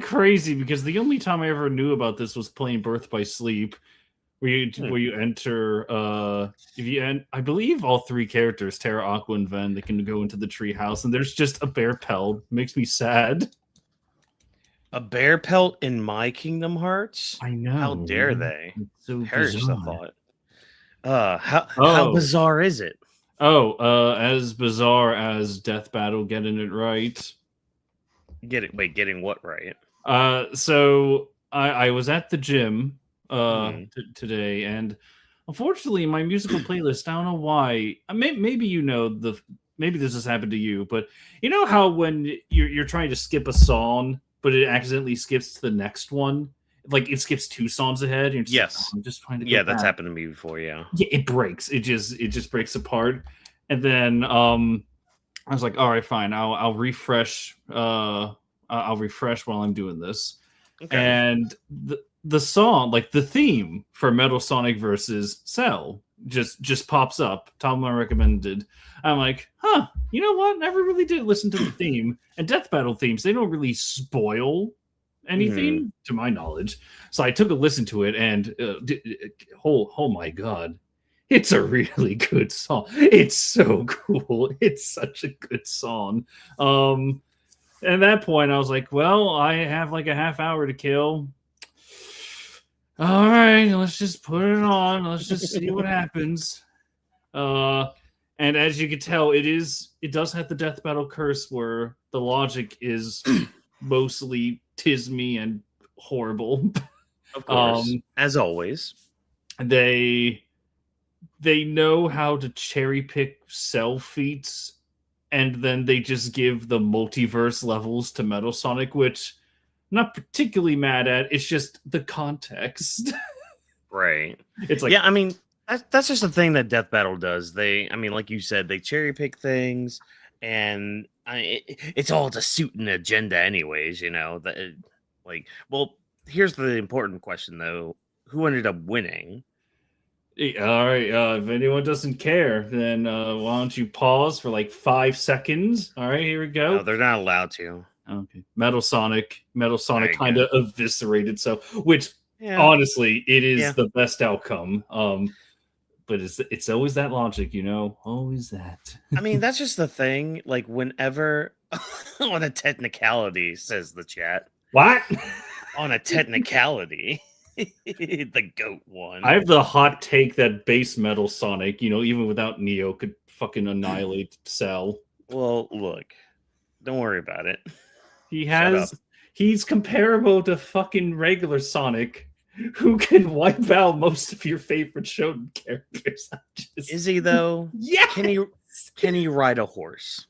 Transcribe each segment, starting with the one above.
crazy because the only time I ever knew about this was playing Birth by Sleep, where you enter I believe all three characters, Terra, Aqua, and Ven, they can go into the tree house, and there's just a bear pelt. Makes me sad. A bear pelt in my Kingdom Hearts? I know. How dare they? It's so Perish the bizarre. thought. How bizarre is it? As bizarre as Death Battle getting it right. Getting what right? So I was at the gym today, and unfortunately, my musical playlist, I don't know why. Maybe maybe this has happened to you, but you know how when you're trying to skip a song, but it accidentally skips to the next one, like it skips 2 songs ahead. And you're just yes, like, oh, I'm just trying to. Yeah, that's happened to me before. Yeah, it breaks. It just breaks apart, and then I was like, all right, fine. I'll refresh. I'll refresh while I'm doing this. Okay. And the song, like the theme for Metal Sonic versus Cell, just pops up. Tom recommended. I'm like, huh, you know what? Never really did listen to the theme. And Death Battle themes, they don't really spoil anything, to my knowledge. So I took a listen to it, and oh my god. It's a really good song. It's so cool. It's such a good song. At that point, I was like, well, I have like a half hour to kill. All right, let's just put it on. Let's just see what happens. And as you can tell, it does have the Death Battle curse where the logic is mostly tismy and horrible. Of course, as always. They know how to cherry pick Cell feats, and then they just give the multiverse levels to Metal Sonic, which I'm not particularly mad at. It's just the context. Right. It's like, yeah, I mean, that's just the thing that Death Battle does. Like you said, they cherry pick things, and it's all to suit an agenda anyways, you know. Well, here's the important question, though. Who ended up winning? All right, if anyone doesn't care, then why don't you pause for like 5 seconds? All right, here we go. No, they're not allowed to. Okay. Metal Sonic kind of eviscerated, so which honestly, it is the best outcome. But it's always that logic, you know, always that. I mean, that's just the thing. Like, whenever on a technicality, says the chat. What? On a technicality. The goat one. I have the hot take that base Metal Sonic, you know, even without Neo, could fucking annihilate Cell. Well, look, don't worry about it. He's comparable to fucking regular Sonic, who can wipe out most of your favorite Shonen characters. Is he though? Yeah. Can he ride a horse?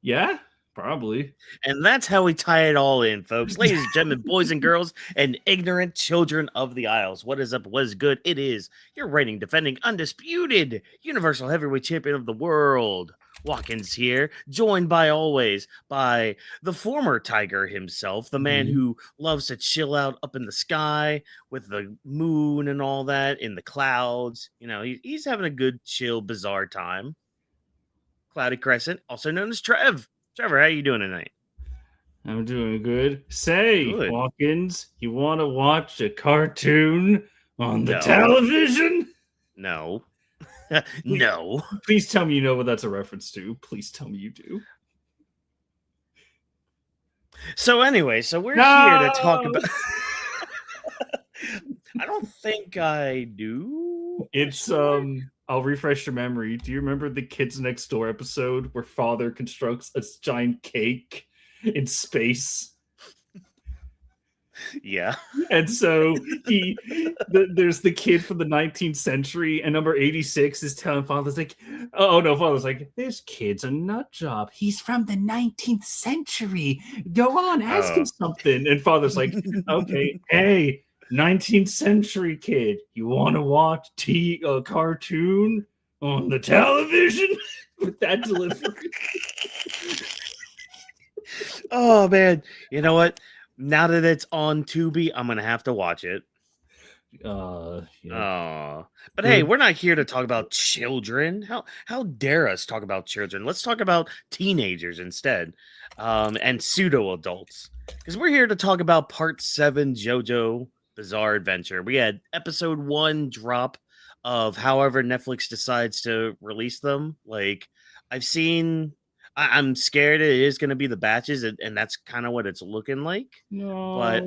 Yeah. Probably. And that's how we tie it all in, folks. Ladies and gentlemen, boys and girls, and ignorant children of the Isles. What is up? What is good? It is your reigning, defending, undisputed Universal Heavyweight Champion of the world, Whawkins here, joined by the former Tiger himself, the man who loves to chill out up in the sky with the moon and all that in the clouds. You know, he's having a good, chill, bizarre time. Cloudy Crescent, also known as Trev. Trevor, how you doing tonight? I'm doing good. Say, Whawkins, you want to watch a cartoon on the television? No. No. Please tell me you know what that's a reference to. Please tell me you do. So anyway, we're here to talk about... I don't think I do. It's, I'll refresh your memory. Do you remember the Kids Next Door episode where father constructs a giant cake in space? Yeah. And so there's the kid from the 19th century, and number 86 is telling father's like, father's like, this kid's a nut job. He's from the 19th century. Go on, ask him something. And father's like, okay, hey, 19th century kid, you want to watch a cartoon on the television? With that delivery. Oh man, you know what? Now that it's on Tubi, I'm gonna have to watch it. Yeah. Oh, but hey, Good. we're not here to talk about children. How dare us talk about children? Let's talk about teenagers instead, and pseudo adults, because we're here to talk about Part 7 JoJo Bizarre Adventure. We had episode 1 drop of however Netflix decides to release them. Like I've seen, I'm scared it is going to be the batches, and that's kind of what it's looking like. But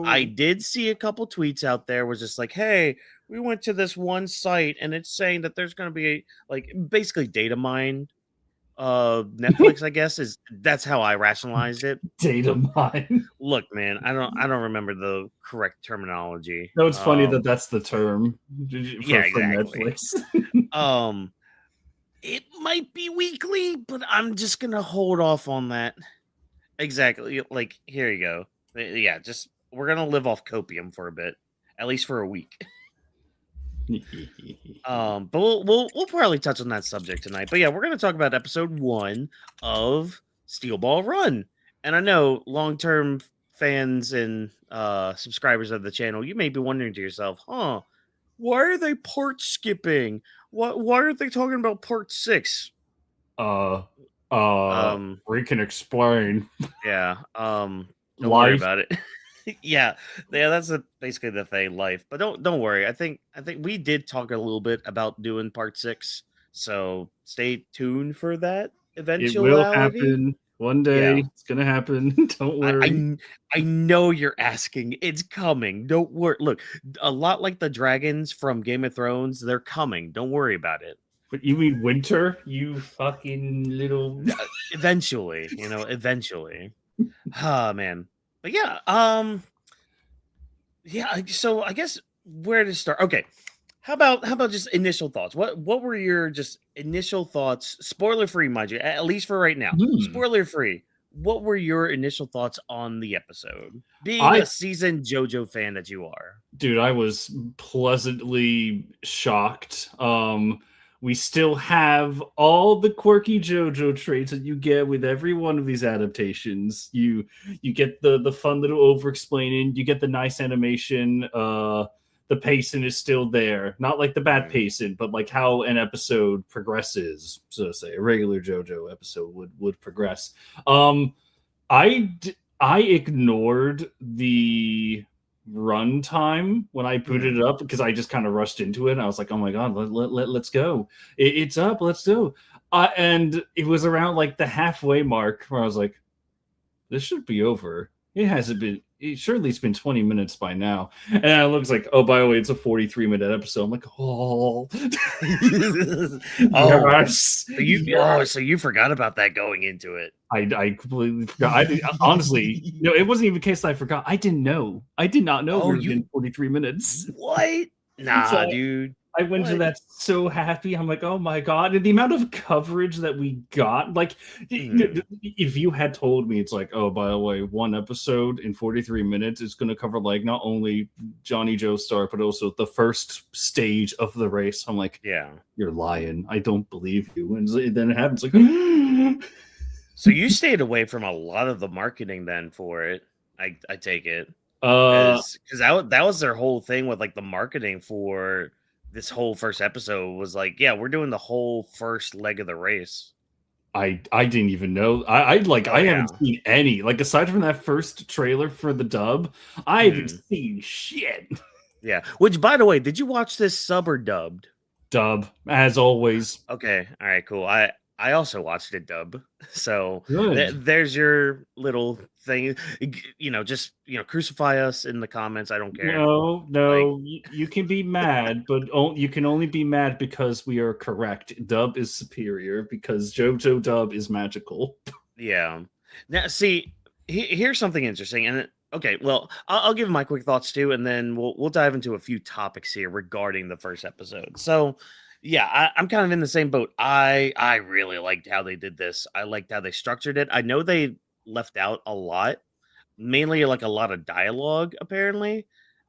I No. did see a couple tweets out there was just like, hey, we went to this one site and it's saying that there's going to be like basically data mine Netflix, I guess, is that's how I rationalized it. Data mine. Look, man, I don't remember the correct terminology. No, it's funny that that's the term Yeah, for exactly. Netflix. um it might be weekly, but I'm just gonna hold off on that. Exactly. Like, here you go. Yeah, just we're gonna live off copium for a bit, at least for a week. But we'll probably touch on that subject tonight. But yeah, we're gonna talk about episode 1 of Steel Ball Run. And I know long-term fans and subscribers of the channel, you may be wondering to yourself, huh, why are they part skipping? Why aren't they talking about part 6? uh Um, we can explain. yeah. Don't worry Life. about it. Yeah, that's basically the thing, life. But don't worry. I think we did talk a little bit about doing part 6, so stay tuned for that It will eventuality. happen one day. Yeah, It's gonna happen. Don't I, worry. I I know you're asking. It's coming. Don't worry. Look, a lot like the dragons from Game of Thrones, they're coming. Don't worry about it. But you mean winter? You fucking little. Eventually, eventually. Ah, man. But yeah, yeah, so I guess where to start? Okay. How about just initial thoughts? What were your just initial thoughts? Spoiler free, mind you, at least for right now. Hmm. Spoiler free. What were your initial thoughts on the episode? Being I a seasoned JoJo fan that you are. Dude, I was pleasantly shocked. We still have all the quirky JoJo traits that you get with every one of these adaptations. You get the fun little over explaining, you get the nice animation, the pacing is still there. Not like the bad Mm. pacing, but like how an episode progresses, so to say, a regular JoJo episode would progress. I I ignored the runtime when I booted Mm. it up because I just kind of rushed into it. And I was like, oh my God, let's go. It's up. Let's go. And it was around like the halfway mark where I was like, this should be over. It hasn't been, surely it's been 20 minutes by now. And it looks like, oh, by the way, it's a 43-minute episode. I'm like, oh, Oh, yes. so you forgot about that going into it. I completely forgot. Honestly, it wasn't even a case that I forgot. I didn't know. I did not know Oh, we were you in 43 minutes. what? So Nah, dude. I went to What? that so happy. I'm like, oh my God. And the amount of coverage that we got, like, Mm. if you had told me it's like, oh, by the way, one episode in 43 minutes is going to cover like not only Johnny Joestar, but also the first stage of the race. I'm like, Yeah. you're lying. I don't believe you. And then it happens like, So you stayed away from a lot of the marketing then for it. I take it uh, because that was their whole thing with like the marketing for this whole first episode was like, yeah, we're doing the whole first leg of the race. I didn't even know. I Oh haven't yeah. seen any. Like aside from that first trailer for the dub, I haven't Mm, seen shit. yeah. Which, by the way, did you watch this sub or dubbed? Dub, as always. Okay. All right. Cool. I also watched it dub. So Good. there's your little thing. Just crucify us in the comments. I don't care. No, Like, no, you can be mad, but you can only be mad because we are correct. Dub is superior because JoJo dub is magical. yeah. Now, see, here's something interesting. And okay, well, I'll give my quick thoughts too, and then we'll dive into a few topics here regarding the first episode. So, yeah, I'm kind of in the same boat. I really liked how they did this. I liked how they structured it. I know they left out a lot, mainly like a lot of dialogue. Apparently,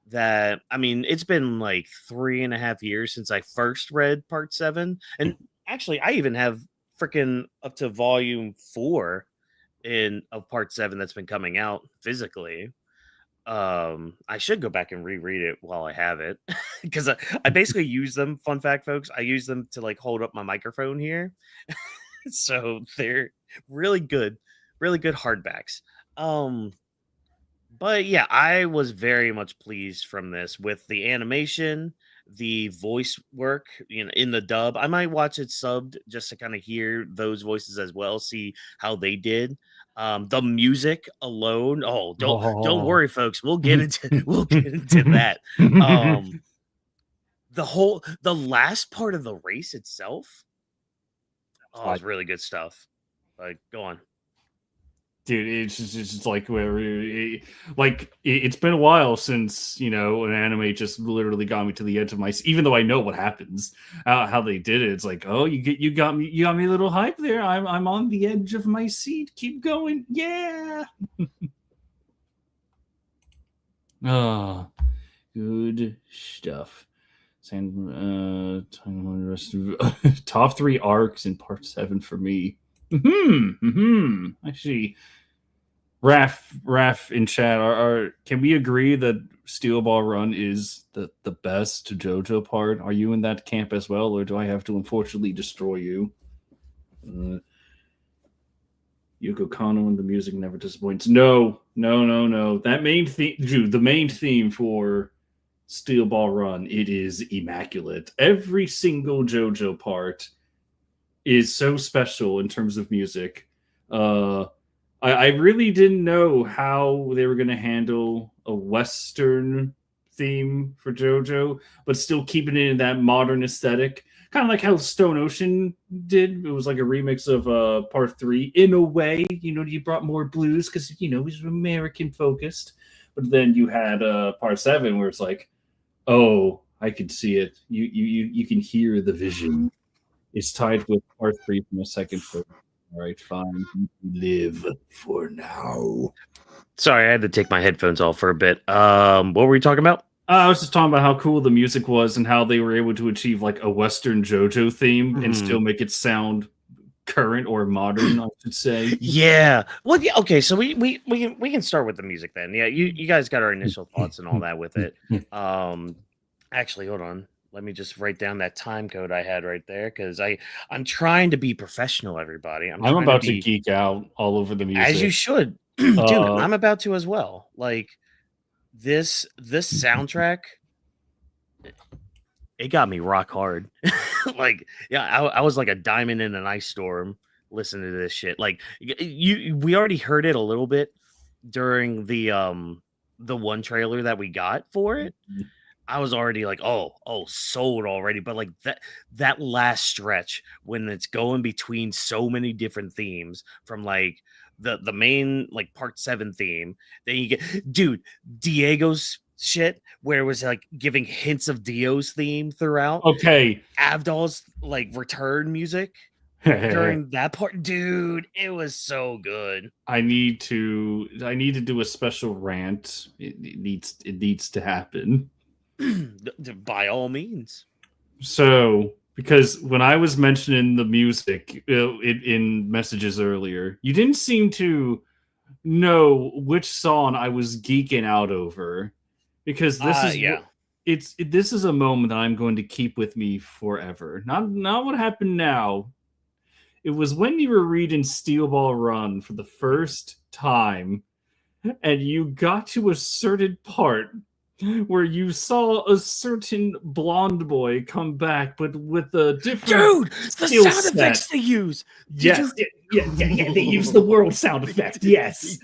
that I mean, it's been like 3.5 years since I first read Part 7, and actually, I even have freaking up to volume 4 in of part 7 that's been coming out physically. I should go back and reread it while I have it because I basically use them. Fun fact, folks, I use them to like hold up my microphone here, so they're really good hardbacks. Um, but yeah, I was very much pleased from this with the animation, the voice work, in the dub. I might watch it subbed just to kind of hear those voices as well, see how they did. The music alone, oh, don't Oh. worry, folks. We'll get into that. The last part of the race itself, oh, it's really good stuff. Like, go on. Dude, it's like where it's been a while since an anime just literally got me to the edge of my seat. Even though I know what happens, how they did it. It's like, oh, you got me a little hype there. I'm on the edge of my seat. Keep going, yeah. Oh, good stuff. Top 3 arcs in part 7 for me. Actually, Raf in chat, can we agree that Steel Ball Run is the best JoJo part? Are you in that camp as well, or do I have to unfortunately destroy you? Yuko Kanno and the music never disappoints. No. That main theme, dude, the main theme for Steel Ball Run, it is immaculate. Every single JoJo part is so special in terms of music. I really didn't know how they were going to handle a Western theme for JoJo, but still keeping it in that modern aesthetic. Kind of like how Stone Ocean did. It was like a remix of part 3. In a way, you brought more blues because, it was American focused. But then you had part 7 where it's like, oh, I could see it. You can hear the vision. It's tied with part 3 from a second film. All right, fine. Live for now. Sorry, I had to take my headphones off for a bit. What were we talking about? I was just talking about how cool the music was and how they were able to achieve like a Western JoJo theme and still make it sound current or modern, I should say. Yeah. Well, yeah, okay. So we can start with the music then. Yeah, you guys got our initial thoughts and all that with it. Actually, hold on. Let me just write down that time code I had right there because I'm trying to be professional, everybody. I'm about to geek out all over the music. As you should. Dude, I'm about to as well. Like this soundtrack, it got me rock hard. Like, yeah, I was like a diamond in an ice storm listening to this shit. Like we already heard it a little bit during the one trailer that we got for it. I was already like, oh, sold already. But like that last stretch when it's going between so many different themes from like the main like part 7 theme, then you get Diego's shit where it was like giving hints of Dio's theme throughout. Okay. Avdol's like return music during that part, dude, it was so good. I need to do a special rant. It needs to happen. By all means. So, because when I was mentioning the music in messages earlier, you didn't seem to know which song I was geeking out over. Because this this is a moment that I'm going to keep with me forever. Not what happened now. It was when you were reading Steel Ball Run for the first time, and you got to a certain part where you saw a certain blonde boy come back, but with a different the sound effects they use. Yeah, they use the world sound effect. Yes.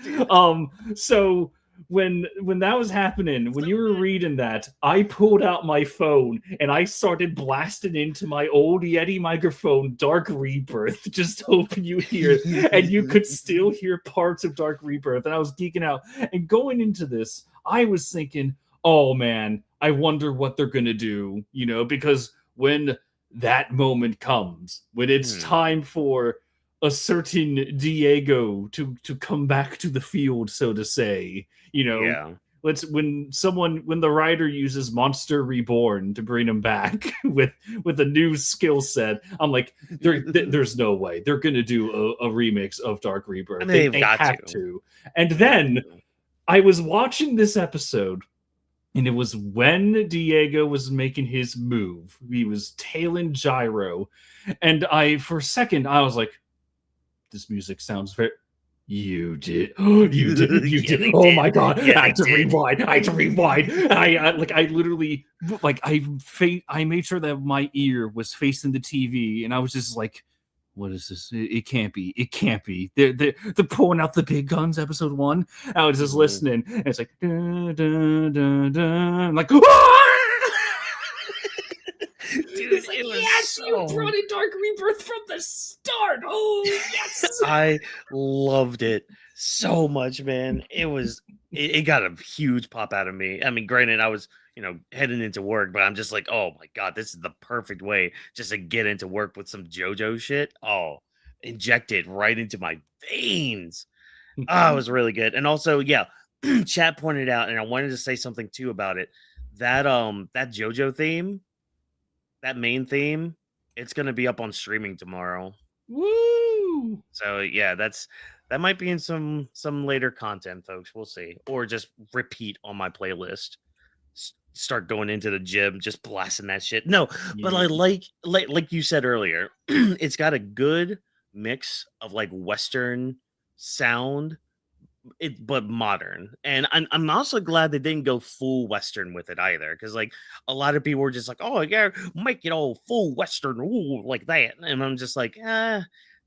So when that was happening, when you were reading that, I pulled out my phone and I started blasting into my old Yeti microphone Dark Rebirth, just hoping you hear it. And you could still hear parts of Dark Rebirth, and I was geeking out. And going into this, I was thinking, oh man, I wonder what they're gonna do, because when that moment comes, when it's time for a certain Diego to come back to the field, so to say, when the writer uses Monster Reborn to bring him back with a new skill set, I'm like, there's no way they're gonna do a remix of Dark Rebirth. They have to. And then I was watching this episode, and it was when Diego was making his move. He was tailing Gyro, and for a second, I was like, "This music sounds very." You did. You did. You Yeah, did. they Oh did. my god! Yeah, I they had to did. rewind. I had to rewind. I literally I made sure that my ear was facing the TV, and I was just like, "What is this? It can't be. It can't be." They're pulling out the big guns. Episode 1. I was just Mhm. listening, and it's like, dun, dun, dun, dun. I'm like, Dude, it's like, it was yes, you so. brought in Dark Rebirth from the start. Oh yes. I loved it so much, man. It got a huge pop out of me. I mean, granted, I was, heading into work, but I'm just like, oh my god, this is the perfect way just to get into work with some JoJo shit. Oh, inject it right into my veins. Ah, it was really good. And also, yeah, chat pointed out, and I wanted to say something too about it. That JoJo theme, that main theme, it's gonna be up on streaming tomorrow. Woo! So yeah, that might be in some later content, folks. We'll see, or just repeat on my playlist. Start going into the gym, just blasting that shit. No, but I Yeah. like you said earlier, it's got a good mix of like Western sound but modern. And I'm also glad they didn't go full Western with it either. Because like a lot of people were just like, oh yeah, make it all full Western, ooh, like that. And I'm just like,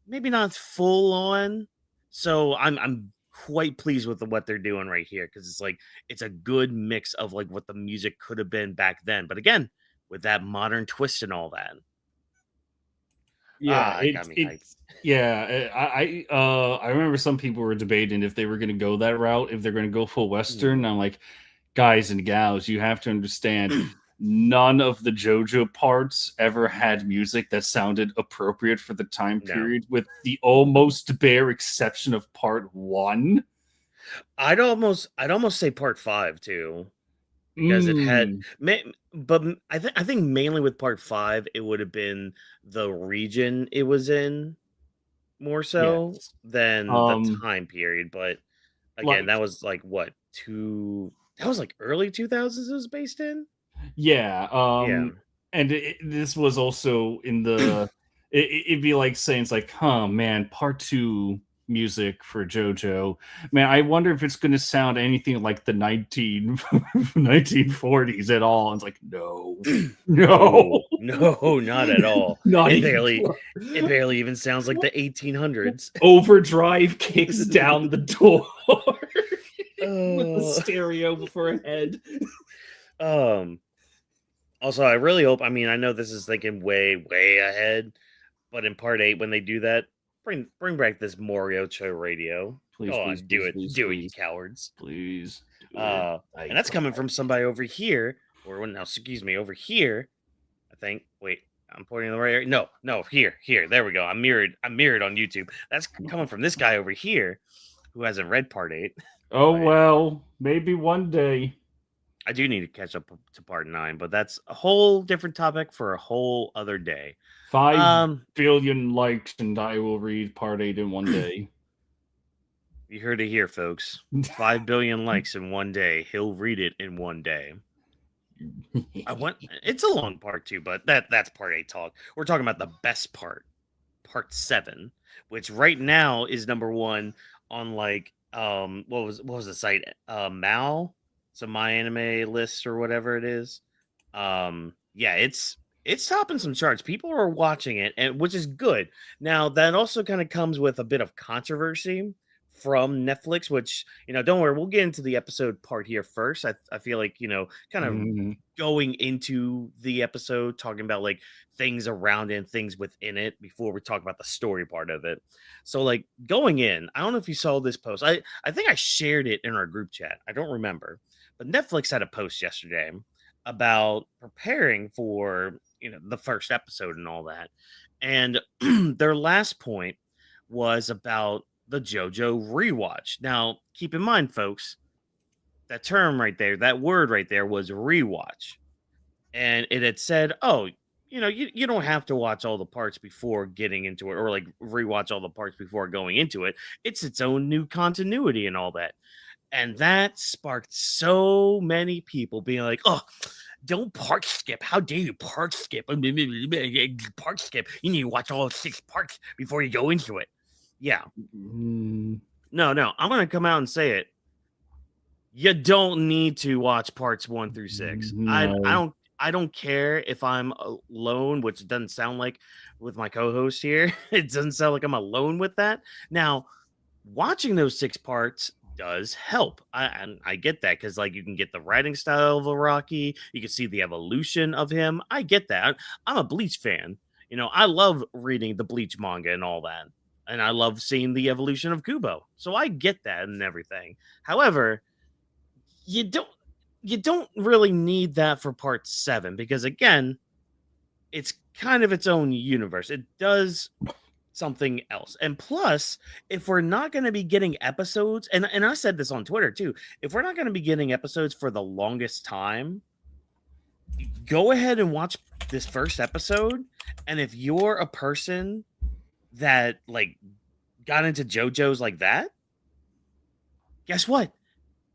maybe not full on. So I'm quite pleased with what they're doing right here because it's like it's a good mix of like what the music could have been back then. But again, with that modern twist and all that. Yeah, It got me hyped. it's yeah. I remember some people were debating if they were going to go that route, if they're going to go full Western. I'm like, guys and gals, you have to understand, none of the JoJo parts ever had music that sounded appropriate for the time No. period, with the almost bare exception of part 1. I'd almost say part 5 too. Because it had Mm, but I think mainly with part 5, it would have been the region it was in more so yes. than the time period, but again, Like that was like what, 2 that was like early 2000s it was based in? Yeah, Yeah. and this was also in the it'd be like saying it's like, huh, man, part 2 music for JoJo. Man, I wonder if it's going to sound anything like the 1940s at all. And it's like, no, no, Oh, no, not at all. not It even barely close. it barely even sounds like the 1800s. Overdrive kicks down the door with the Oh. stereo before a head. Um, Also, I really hope, I mean, I know this is thinking way, way ahead, but in part 8, when they do that, bring back this Moriocho radio. Please, Go please, on, do please, it. please, Do it, you please, cowards. please do it. Uh, I and that's coming from somebody over here, or well, no, excuse me, over here. I think. Wait, I'm pointing in the right area. No, no, here. There we go. I'm mirrored on YouTube. That's coming from this guy over here, who hasn't read part 8. Oh But well, maybe one day. I do need to catch up to part 9. But that's a whole different topic for a whole other day. 5 billion likes, and I will read part 8 in one day. You heard it here, folks. 5 billion likes in one day. He'll read it in one day. It's a long part too, but that's part 8 talk. We're talking about the best part 7, which right now is number 1 on like what was the site? Mal, so my anime list or whatever it is. Yeah, it's topping some charts. People are watching it, and which is good. Now that also kind of comes with a bit of controversy from Netflix, which don't worry, we'll get into the episode part here first. I feel like kind of Mhm. going into the episode talking about like things around it and things within it before we talk about the story part of it. So like going in, I don't know if you saw this post. I think I shared it in our group chat. I don't remember. But Netflix had a post yesterday about preparing for, the first episode and all that. And their last point was about the JoJo rewatch. Now, keep in mind folks, that term right there, that word right there was rewatch. And it had said, oh, you don't have to watch all the parts before getting into it or like rewatch all the parts before going into it. It's its own new continuity and all that. And that sparked so many people being like, oh, don't part skip. How dare you part skip? Part skip. You need to watch all 6 parts before you go into it. Yeah. No, I'm going to come out and say it. You don't need to watch parts 1 through 6. No. I don't care if I'm alone, which doesn't sound like with my co-host here. It doesn't sound like I'm alone with that. Now, watching those 6 parts does help. I get that because like you can get the writing style of Araki, you can see the evolution of him. I get that. I'm a Bleach fan. You know, I love reading the Bleach manga and all that. And I love seeing the evolution of Kubo. So I get that and everything. However, you don't really need that for part 7 because again, it's kind of its own universe. It does something else. And plus, if we're not going to be getting episodes, and I said this on Twitter too, if we're not going to be getting episodes for the longest time, go ahead and watch this first episode. And if you're a person that like got into JoJo's like that, guess what?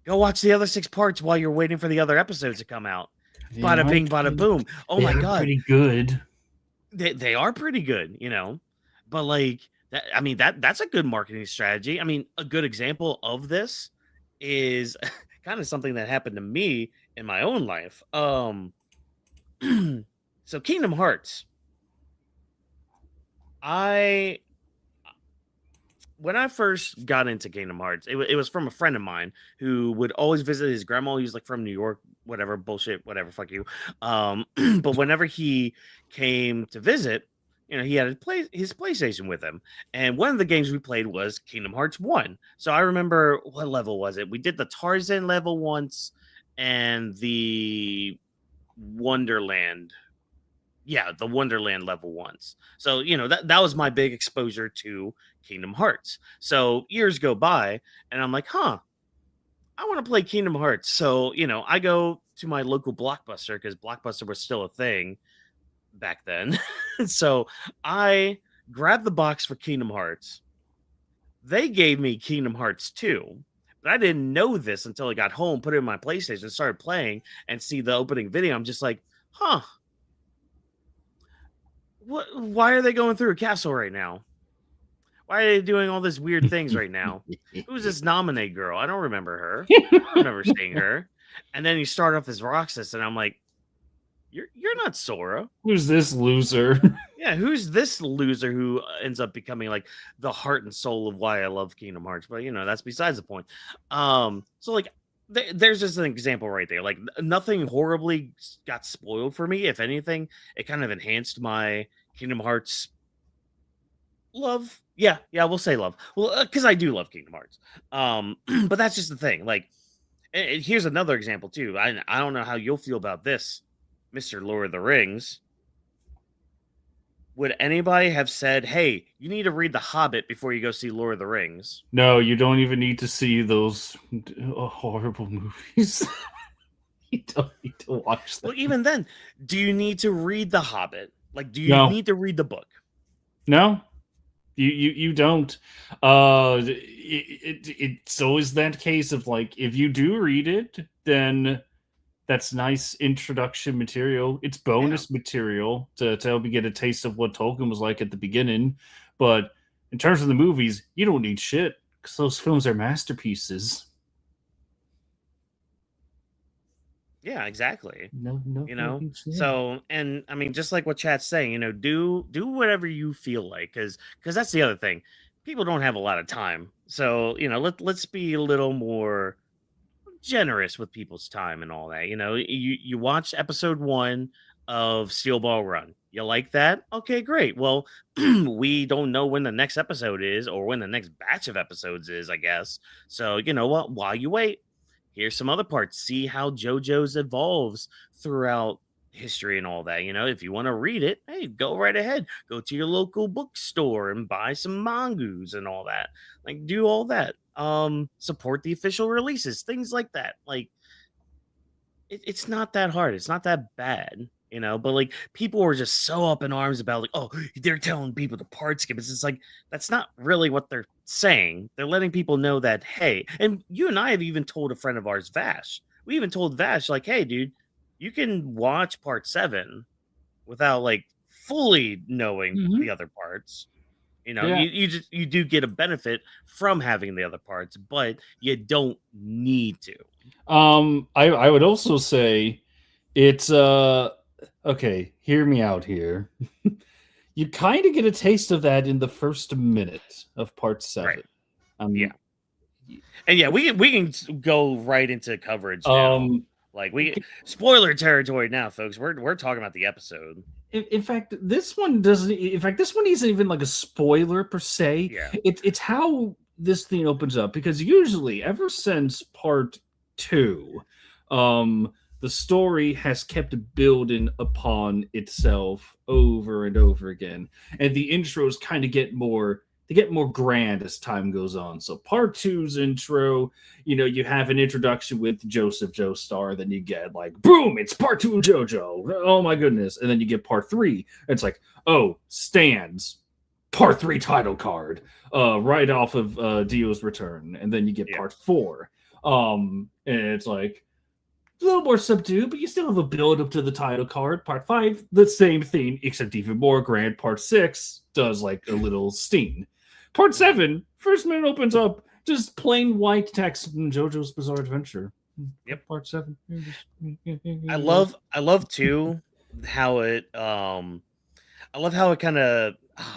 Go watch the other 6 parts while you're waiting for the other episodes to come out. Bada bing, bada boom. Oh my god, pretty good. They are pretty good, you know. But like that, I mean that's a good marketing strategy. I mean, a good example of this is kind of something that happened to me in my own life. So Kingdom Hearts. When I first got into Kingdom Hearts, it was from a friend of mine who would always visit his grandma. He was like from New York, whatever bullshit, whatever, fuck you. But whenever he came to visit, you know, he had his PlayStation with him, and one of the games we played was Kingdom Hearts 1. So I remember, what level was it? We did the Tarzan level once, and the Wonderland. Yeah, the Wonderland level once. So, you know, that was my big exposure to Kingdom Hearts. So years go by, and I'm like, I want to play Kingdom Hearts. So, you know, I go to my local Blockbuster because Blockbuster was still a thing back then. So I grabbed the box for Kingdom Hearts. They gave me Kingdom Hearts 2, but I didn't know this until I got home, put it in my PlayStation, started playing, and see the opening video. I'm just like, why are they going through a castle right now? Why are they doing all these weird things right now? Who's this Nominate girl? I don't remember her. I don't remember seeing her. And then you start off as Roxas, and I'm like, you're not Sora. Who's this loser? Yeah, who's this loser who ends up becoming like the heart and soul of why I love Kingdom Hearts? But you know, that's besides the point. So like there's just an example right there. Like nothing horribly got spoiled for me. If anything, it kind of enhanced my Kingdom Hearts love. Yeah, we'll say love. Well, because I do love Kingdom Hearts. But that's just the thing. Like, and here's another example too. I don't know how you'll feel about this, Mr. Lord of the Rings. Would anybody have said, hey, you need to read The Hobbit before you go see Lord of the Rings? No, you don't even need to see those horrible movies. You don't need to watch them. Well, even then, do you need to read The Hobbit? Like, do you need to read the book? No, you don't. It's always that case of like, if you do read it, then that's nice introduction material. It's bonus material to help you get a taste of what Tolkien was like at the beginning. But in terms of the movies, you don't need shit because those films are masterpieces. Yeah, exactly. No, you know. So, and I mean, just like what chat's saying, you know, do whatever you feel like, because that's the other thing. People don't have a lot of time, so you know, let's be a little more generous with people's time and all that. You know, you watch episode 1 of Steel Ball Run. You like that? Okay, great. Well, we don't know when the next episode is or when the next batch of episodes is, I guess. So, you know what? While you wait, here's some other parts. See how JoJo's evolves throughout history and all that. You know, if you want to read it, hey, go right ahead. Go to your local bookstore and buy some mangas and all that. Like, do all that. Support the official releases, things like that. Like, it's not that hard. It's not that bad. You know, but like people were just so up in arms about like, oh, they're telling people to part skip. It's just like that's not really what they're saying, they're letting people know that, hey, and you and I have even told a friend of ours, Vash. We even told Vash, like, hey, dude, you can watch part 7 without like fully knowing Mhm. the other parts. Yeah. You do get a benefit from having the other parts, but you don't need to. I would also say it's okay, hear me out here. You kind of get a taste of that in the first minute of part Right. 7. Yeah. Um, And yeah, we can go right into coverage now. um, Like we spoiler territory now, folks. We're talking about the episode. in fact, this one doesn't. In fact, this one isn't even like a spoiler per se. Yeah. It's how this thing opens up, because usually, ever since part 2, the story has kept building upon itself over and over again, and the intros kind of get more. They get more grand as time goes on. So part two's intro, you have an introduction with Joseph Joestar, then you get like, boom, it's part 2 of JoJo. Oh my goodness. And then you get part 3. It's like, oh, stands, part 3 title card, right off of Dio's Return. And then you get part 4. And it's like a little more subdued, but you still have a build up to the title card. Part 5, the same thing, except even more grand. Part 6 does like a little sting. Part 7, first minute opens up, just plain white text from JoJo's Bizarre Adventure. Yep. Part 7. I love too how it I love how it kind of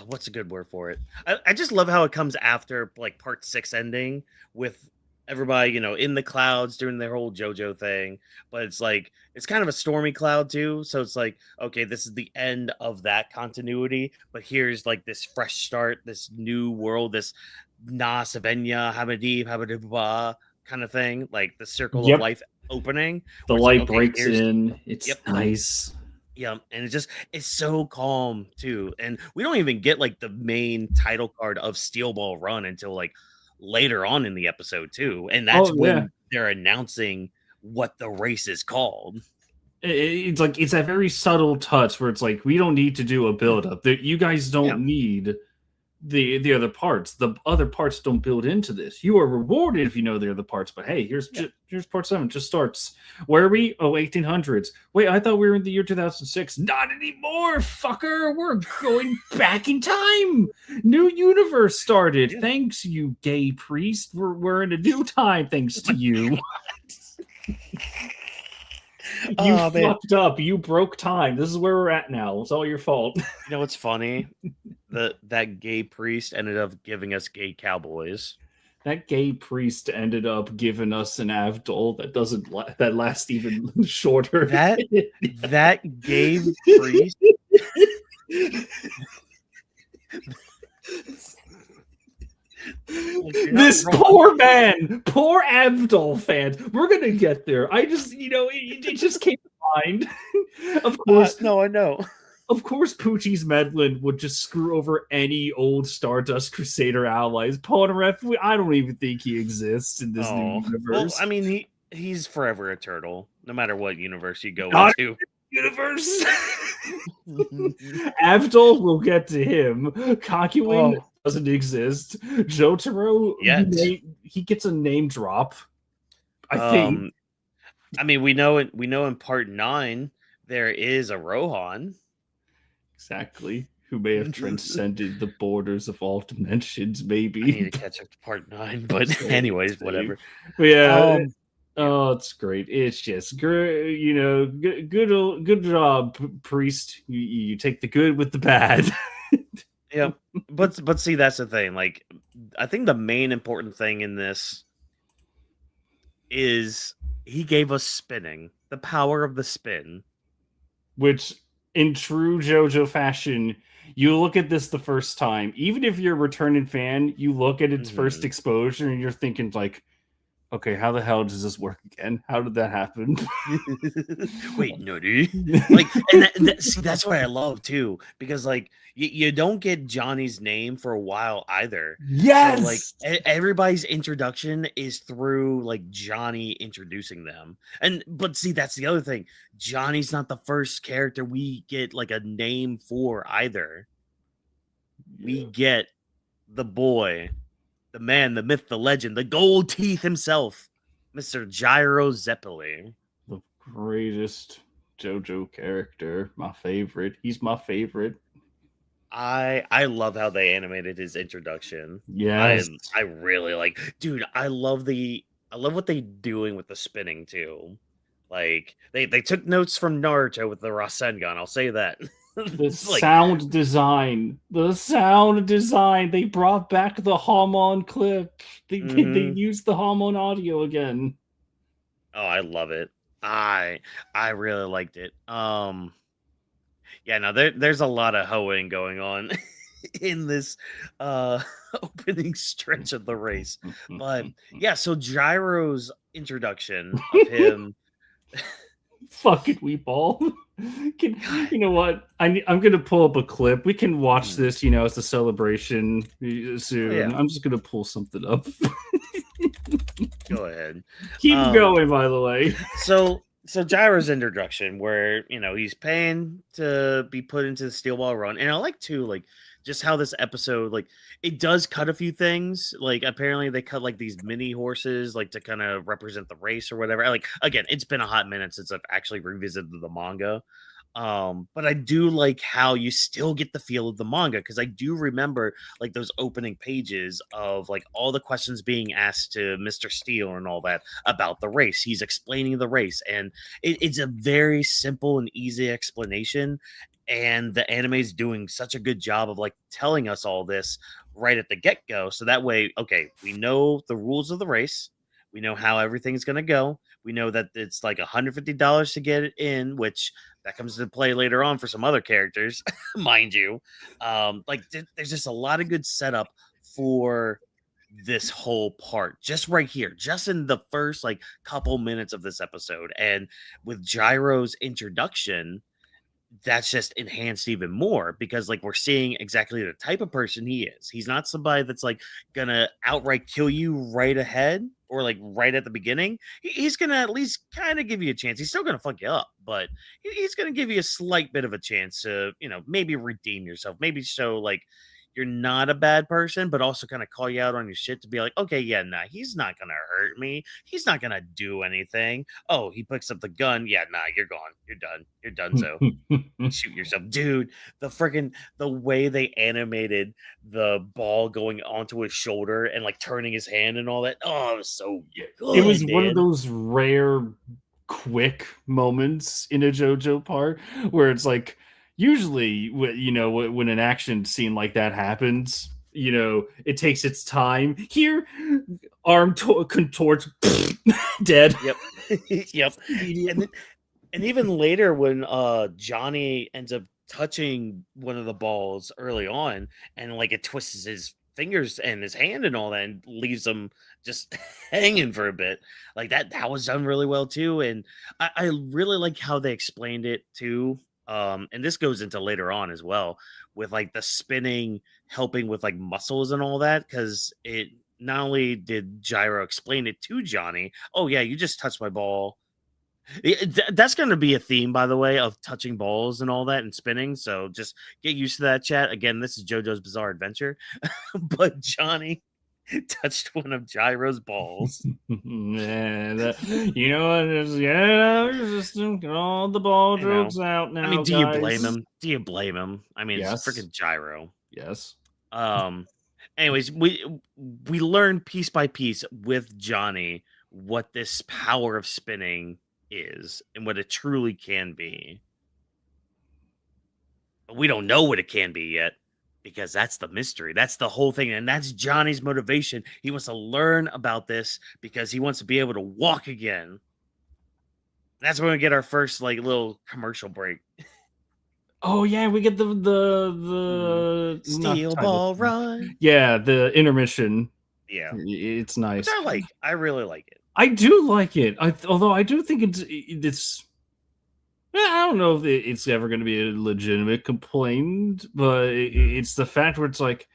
what's a good word for it? I just love how it comes after like part 6 ending with everybody, in the clouds doing their whole JoJo thing. But it's like it's kind of a stormy cloud too. So it's like, okay, this is the end of that continuity, but here's like this fresh start, this new world, this Na Savenya, Hamadib, Habadibba kind of thing, like the circle of Yep. life opening. The Where it's light like, okay, breaks here's in. It's yep. nice. Yeah, and it's so calm too. And we don't even get like the main title card of Steel Ball Run until like later on in the episode too. And that's when they're announcing what the race is called. It's like it's a very subtle touch where it's like, we don't need to do a build up. That you guys don't need the other parts. The other parts don't build into this. You are rewarded if you know the other parts, but hey, here's part 7, just starts. Where are we? Oh, 1800s. Wait, I thought we were in the year 2006. Not anymore, fucker. We're going back in time. New universe started. Thanks, you gay priest. We're in a new time thanks to you. You fucked up. You broke time. This is where we're at now. It's all your fault. You know what's funny? That gay priest ended up giving us gay cowboys. That gay priest ended up giving us an Avdol that lasts even shorter. That gay priest. This poor man, poor Avdol fans. We're gonna get there. I just, it just came to mind. Of course, no, I know. Of course, Poochie's Medlin would just screw over any old Stardust Crusader allies. Polnareff, I don't even think he exists in this new universe. Well, I mean, he's forever a turtle, no matter what universe you go into. Universe. Avdol, we'll get to him. Kakuin doesn't exist. Jotaro, he gets a name drop. I think. I mean, we know in part 9 there is a Rohan. Exactly. Who may have transcended the borders of all dimensions, maybe. I need to catch up to part 9, but anyways, whatever. But yeah. Oh, it's great. It's just great. Good job, priest. You take the good with the bad. Yeah. But see, that's the thing. Like, I think the main important thing in this is he gave us spinning, the power of the spin. Which, in true JoJo fashion, you look at this the first time, even if you're a returning fan, you look at its first exposure and you're thinking like, okay, how the hell does this work again? How did that happen? Wait, no, dude. Like, and see, that's what I love too, because like you don't get Johnny's name for a while either. Yes. So, like everybody's introduction is through like Johnny introducing them, but see, that's the other thing. Johnny's not the first character we get like a name for either. We get the boy the man, the myth, the legend, the gold teeth himself, Mr. Gyro Zeppeli. The greatest JoJo character. My favorite. He's my favorite. I love how they animated his introduction. Yes. I really like, dude, I love what they're doing with the spinning too. Like they took notes from Naruto with the Rasengan, I'll say that. The sound design. They brought back the Hamon clip. They used the Hamon audio again. Oh, I love it. I really liked it. Yeah, no, there's a lot of hoeing going on in this opening stretch of the race. But yeah, so Gyro's introduction of him. Fucking Weeball. You know what? I'm gonna pull up a clip. We can watch this, as a celebration soon. Yeah. I'm just gonna pull something up. Go ahead. Keep going, by the way. So Gyro's introduction, where he's paying to be put into the Steel Ball Run, and I like too, like just how this episode, like it does cut a few things. Like apparently they cut like these mini horses, like to kind of represent the race or whatever. Like again, it's been a hot minute since I've actually revisited the manga. But I do like how you still get the feel of the manga, because I do remember like those opening pages of like all the questions being asked to Mr. Steel and all that about the race. He's explaining the race, and it's a very simple and easy explanation. And the anime is doing such a good job of like telling us all this right at the get-go. So that way, okay, we know the rules of the race. We know how everything's going to go. We know that it's like $150 to get it in, which that comes into play later on for some other characters, mind you. There's just a lot of good setup for this whole part, just right here, just in the first like couple minutes of this episode. And with Gyro's introduction, that's just enhanced even more, because like we're seeing exactly the type of person he is. He's not somebody that's like gonna outright kill you right ahead or like right at the beginning. He's gonna at least kind of give you a chance. He's still gonna fuck you up, but he's gonna give you a slight bit of a chance to maybe redeem yourself, maybe show like you're not a bad person, but also kind of call you out on your shit to be like, okay, yeah, nah, he's not gonna hurt me. He's not gonna do anything. Oh, he picks up the gun. Yeah, nah, you're gone. You're done. You're done. So shoot yourself, dude. The way they animated the ball going onto his shoulder and like turning his hand and all that. Oh, it was so good. It was one of those rare, quick moments in a JoJo part where it's like, usually, when an action scene like that happens, it takes its time. Here, arm contorts, dead. Yep. Yep. And even later, when Johnny ends up touching one of the balls early on, and like it twists his fingers and his hand and all that, and leaves him just hanging for a bit, like that was done really well too. And I really like how they explained it too. And this goes into later on as well, with like the spinning helping with like muscles and all that, because it not only did Gyro explain it to Johnny, oh yeah, you just touched my ball. That's going to be a theme, by the way, of touching balls and all that and spinning. So just get used to that, chat. Again, this is JoJo's Bizarre Adventure, but Johnny touched one of Gyro's balls. Man, you know what? Just get all the ball jokes out now. I mean, do guys. you blame him? Do you blame him? I mean, yes. It's freaking Gyro. Yes. Anyways, we learn piece by piece with Johnny what this power of spinning is and what it truly can be. But we don't know what it can be yet, because that's the mystery. That's the whole thing. And that's Johnny's motivation. He wants to learn about this because he wants to be able to walk again. That's when we get our first like little commercial break. Oh yeah, we get the Steel Ball Run. Yeah, the intermission. Yeah, it's nice. Which I really like it. I do like it. Although I do think it's. I don't know if it's ever going to be a legitimate complaint, but it's the fact where it's like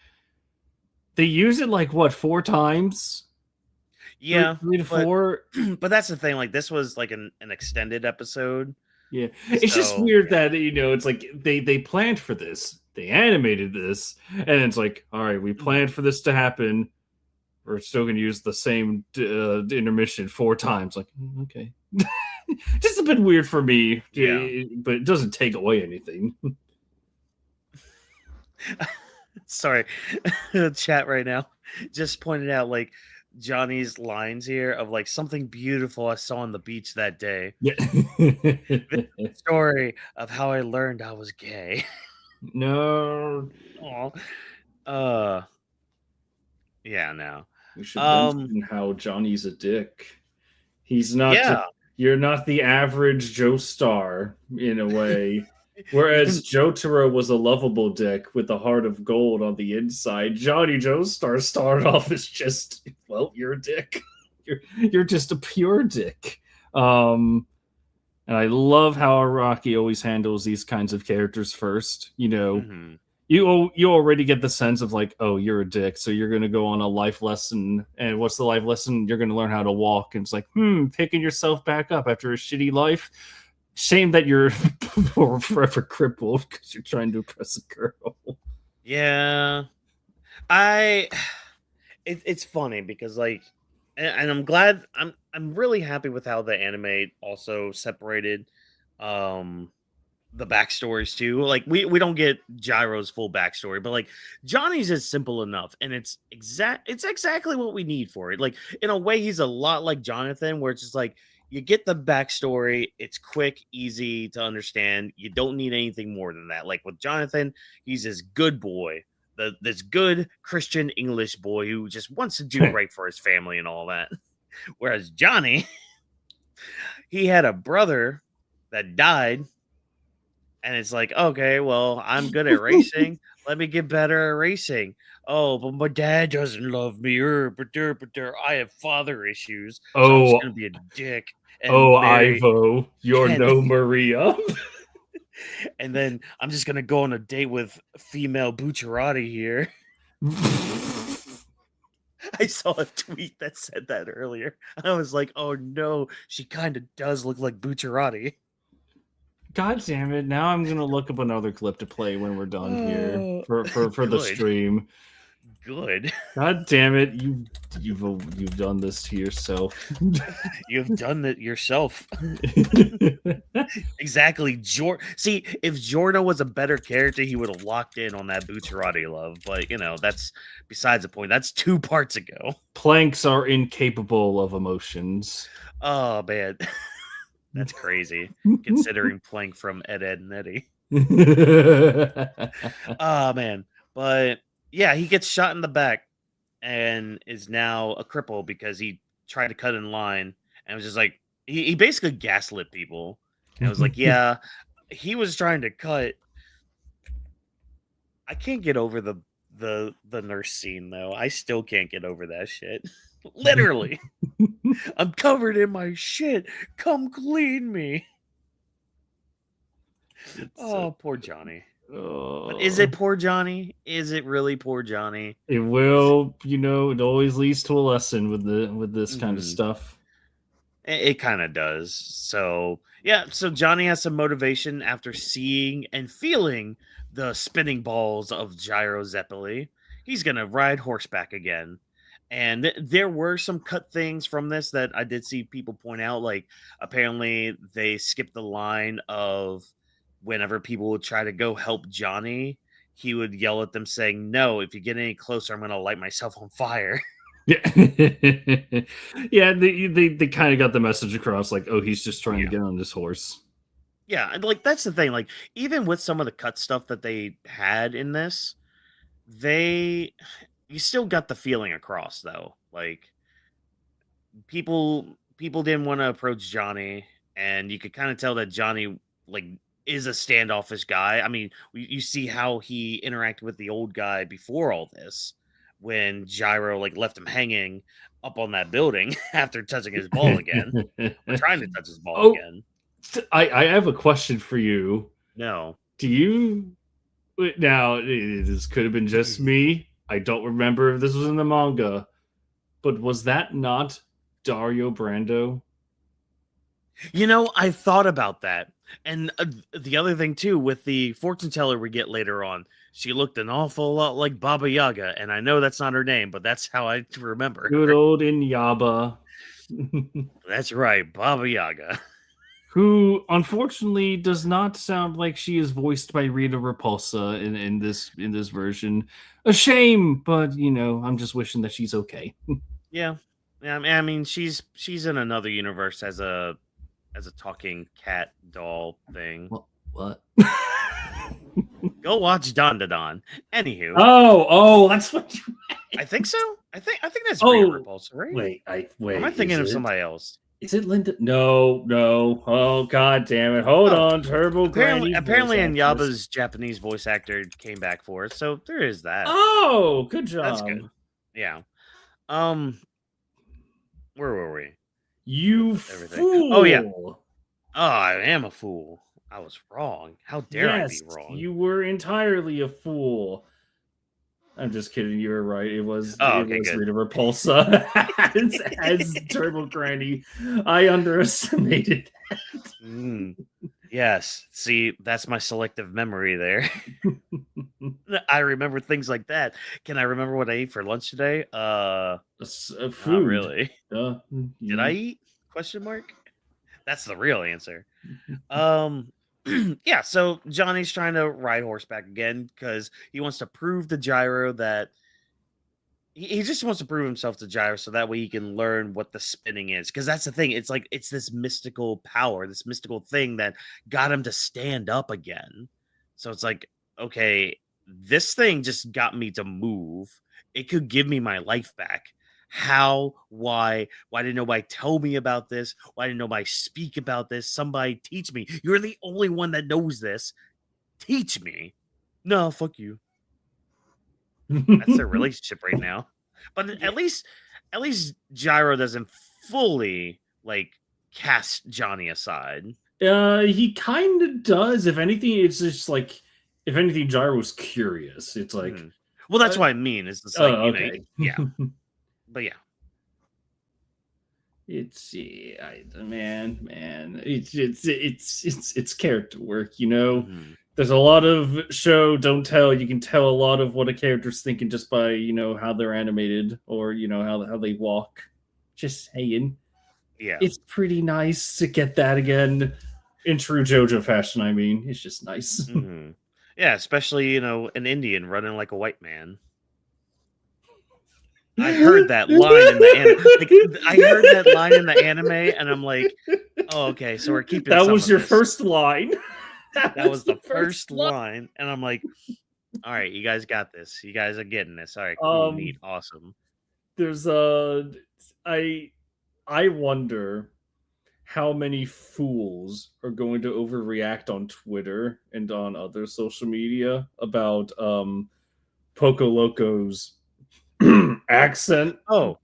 they use it like what 4 times. Yeah, 3 to 4. But that's the thing. Like this was like an extended episode. Yeah, it's just weird that it's like they planned for this, they animated this, and it's like, all right, we planned for this to happen. we're still gonna use the same intermission 4 times. Like, okay. Just a bit weird for me, Yeah. but it doesn't take away anything. Sorry, chat right now just pointed out like Johnny's lines here of like something beautiful I saw on the beach that day. Yeah. This story of how I learned I was gay. No. Aw. Yeah, no. We should Um, mention how Johnny's a dick. He's not. yeah. You're not the average Joe Star in a way. Whereas Jotaro was a lovable dick with a heart of gold on the inside, Johnny Joestar started off as just, well, you're a dick. You're just a pure dick. And I love how Araki always handles these kinds of characters first. You know, Mhm. you already get the sense of like, oh, you're a dick, so you're gonna go on a life lesson. And what's the life lesson? You're gonna learn how to walk. And it's like, picking yourself back up after a shitty life. Shame that you're forever crippled because you're trying to impress a girl. Yeah. It's funny because like, and I'm glad I'm really happy with how the anime also separated the backstories too. Like we don't get Gyro's full backstory, but like Johnny's is simple enough, and it's exactly what we need for it. Like in a way, he's a lot like Jonathan, where it's just like you get the backstory, it's quick, easy to understand. You don't need anything more than that. Like with Jonathan, he's this good boy, this good Christian English boy who just wants to do right for his family and all that. Whereas Johnny, he had a brother that died. And it's like, okay, well, I'm good at racing. Let me get better at racing. Oh, but my dad doesn't love me. I have father issues. So I'm just going to be a dick. And marry. Ivo, you're and, no Maria. And then I'm just going to go on a date with female Bucciarati here. I saw a tweet that said that earlier. I was like, oh no, she kind of does look like Bucciarati. God damn it! Now I'm gonna look up another clip to play when we're done here for the stream. Good. God damn it! You've done this to yourself. You've done it yourself. Exactly. See, if Giorno was a better character, he would have locked in on that Bucciarati love. But you know, that's besides the point. That's 2 parts ago. Planks are incapable of emotions. Oh man. That's crazy, considering Plank from Ed, Ed, and Eddie. Oh, man. But, yeah, he gets shot in the back and is now a cripple because he tried to cut in line and was just like, he basically gaslit people. And it was like, yeah, he was trying to cut. I can't get over the nurse scene, though. I still can't get over that shit. Literally. I'm covered in my shit. Come clean me. Poor Johnny. But is it poor Johnny? Is it really poor Johnny? It will, it always leads to a lesson with this kind of stuff. It kind of does. So, yeah, so Johnny has some motivation after seeing and feeling the spinning balls of Gyro Zeppeli. He's going to ride horseback again. And there were some cut things from this that I did see people point out. Like, apparently they skipped the line of whenever people would try to go help Johnny, he would yell at them saying, no, if you get any closer, I'm going to light myself on fire. Yeah. Yeah, they kind of got the message across, like, oh, he's just trying to get on this horse. Yeah, and like that's the thing. Like, even with some of the cut stuff that they had in this, you still got the feeling across though. Like people didn't want to approach Johnny, and you could kind of tell that Johnny like is a standoffish guy. I mean, you see how he interacted with the old guy before all this, when Gyro like left him hanging up on that building after touching his ball again, or trying to touch his ball again. I have a question for you. No. Do you now? This could have been just me. I don't remember if this was in the manga, but was that not Dario Brando? I thought about that. And the other thing too, with the fortune teller we get later on, She looked an awful lot like Baba Yaga, and I know that's not her name, but that's how I remember Good her. old Inyaba. That's right, Baba Yaga. Who unfortunately does not sound like she is voiced by Rita Repulsa in this version. A shame, but I'm just wishing that she's okay. Yeah. Yeah, I mean, she's in another universe as a talking cat doll thing. What? Go watch Don Da Don. Anywho. Oh, that's what you I think so. I think that's Rita Repulsa, right? Wait, Or am I thinking of somebody else? Is it Linda? No. Oh, god damn it. Hold on. Turbo Granny. Apparently Anyaba's Japanese voice actor came back for it, so there is that. Oh, good job. That's good. Yeah. Where were we? You fool. Oh, yeah. Oh, I am a fool. I was wrong. How dare I be wrong? You were entirely a fool. I'm just kidding. You were right. It was Rita Repulsa as Turbo Granny. I underestimated that. Yes. See, that's my selective memory there. I remember things like that. Can I remember what I ate for lunch today? Food. Not really. Did I eat? Question mark. That's the real answer. Yeah, so Johnny's trying to ride horseback again because he wants to prove to Gyro that he just wants to prove himself to Gyro so that way he can learn what the spinning is. Because that's the thing. It's like it's this mystical power, this mystical thing that got him to stand up again. So it's like, okay, this thing just got me to move. It could give me my life back. How? Why didn't nobody tell me about this? Why didn't nobody speak about this? Somebody teach me. You're the only one that knows this. Teach me. No, fuck you. That's their relationship right now. But at least Gyro doesn't fully like cast Johnny aside. He kind of does. If anything, it's just like Gyro's curious. It's like, well, that's what I mean. It's just like, okay. Yeah. But yeah, it's man. It's character work, There's a lot of show don't tell. You can tell a lot of what a character's thinking just by how they're animated or how they walk. Just saying. Yeah, it's pretty nice to get that again in true JoJo fashion. I mean, it's just nice. Yeah, especially an Indian running like a white man. I heard that line in the anime. I heard that line in the anime, and I'm like, oh, okay, so we're keeping that was your first line. That was the first line, and I'm like, all right, you guys got this. You guys are getting this. All right, cool, neat, awesome. There's I wonder how many fools are going to overreact on Twitter and on other social media about Poco Loco's accent. Oh,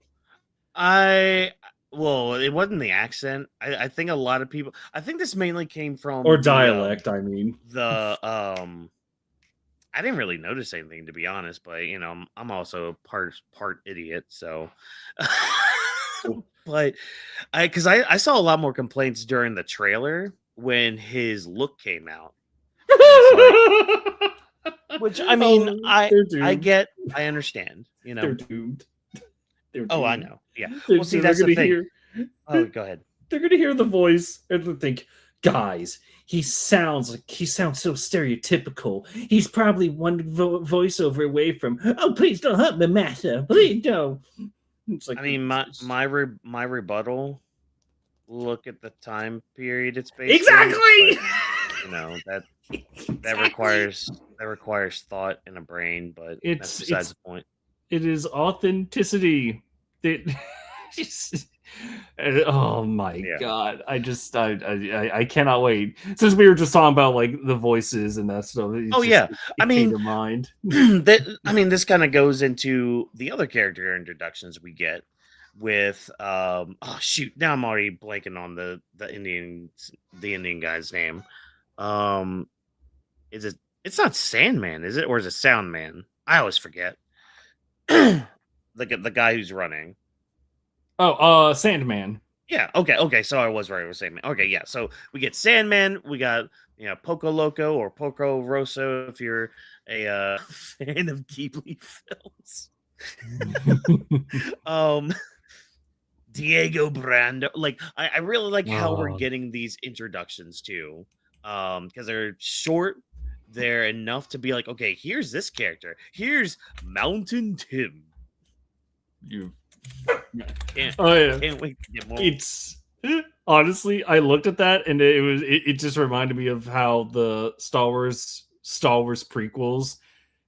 well, it wasn't the accent. I think a lot of people. I think this mainly came from dialect. I mean, I didn't really notice anything, to be honest, but I'm also part idiot, so. But because I saw a lot more complaints during the trailer when his look came out. Which I mean, I understand. They're doomed. Oh, I know. Yeah. Well, see, that's the thing. Oh, go ahead. They're gonna hear the voice and they'll think, guys, he sounds so stereotypical. He's probably one voiceover away from, oh, please don't hurt me, master. Please don't. It's like, I mean, my rebuttal. Look at the time period it's based. Exactly. But, that requires thought and a brain, but that's besides the point. It is authenticity. Oh my god! I cannot wait. Since we were just talking about like the voices and that stuff. I mean, to mind. This kind of goes into the other character introductions we get with. Oh shoot! Now I'm already blanking on the Indian guy's name. Is it? It's not Sandman, is it? Or is it Soundman? I always forget. The guy who's running. Oh, Sandman. Yeah. Okay. So I was right with Sandman. Okay. Yeah. So we get Sandman. We got Poco Loco or Poco Rosso if you're a fan of Ghibli films. Diego Brando. Like, I really like how we're getting these introductions too. Because they're short, they're enough to be like, okay, here's this character. Here's Mountain Tim. You Can't wait to get more. It's honestly, I looked at that and it just reminded me of how the Star Wars prequels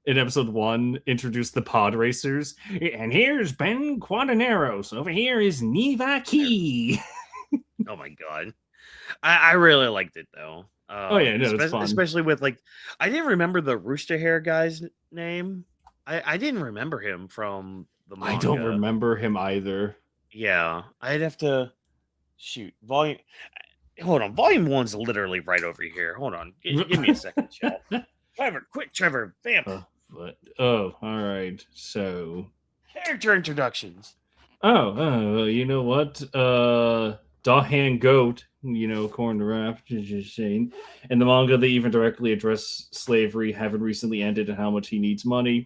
in episode 1 introduced the pod racers. And here's Ben Quadinaros. Over here is Neva Key. Oh my god. I really liked it though. Oh yeah, no, it's fun. Especially with like, I didn't remember the rooster hair guy's name. I didn't remember him from the manga. I don't remember him either. Yeah, I'd have to shoot volume. Hold on, volume 1's literally right over here. Hold on, give me a second, chat. Trevor, quick, Trevor, vamp. All right. So character introductions. You know what? Dahan Goat, according to Rap, just saying. In the manga, they even directly address slavery having recently ended and how much he needs money.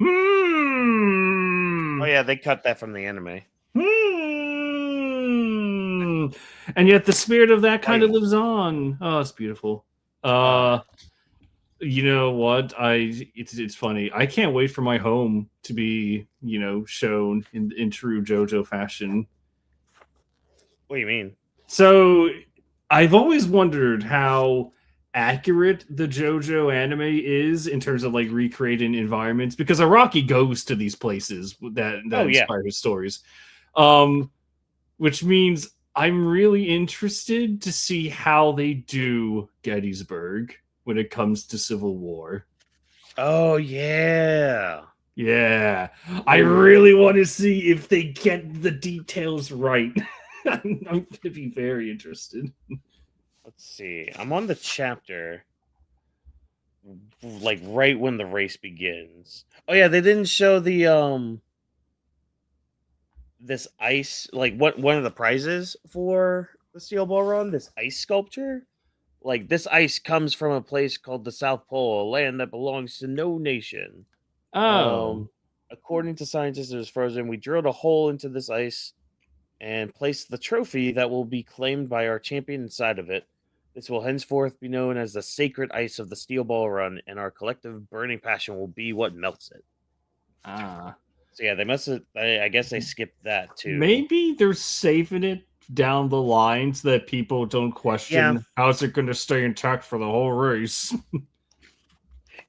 Oh yeah, they cut that from the anime. And yet the spirit of that kind of lives on. Oh, it's beautiful. You know what? It's funny. I can't wait for my home to be, shown in true JoJo fashion. What do you mean? So I've always wondered how accurate the JoJo anime is in terms of like recreating environments, because Araki goes to these places that inspire his stories. Which means I'm really interested to see how they do Gettysburg when it comes to Civil War. Oh yeah. Yeah. I really want to see if they get the details right. I'm going to be very interested. Let's see. I'm on the chapter, like right when the race begins. Oh yeah, they didn't show the this ice, like one of the prizes for the Steel Ball Run. This ice sculpture, like this ice comes from a place called the South Pole, a land that belongs to no nation. According to scientists, it was frozen. We drilled a hole into this ice and placed the trophy that will be claimed by our champion inside of it. This will henceforth be known as the sacred ice of the Steel Ball Run, and our collective burning passion will be what melts it. So yeah, they must have. I guess they skipped that too. Maybe they're saving it down the line so that people don't question how's it going to stay intact for the whole race.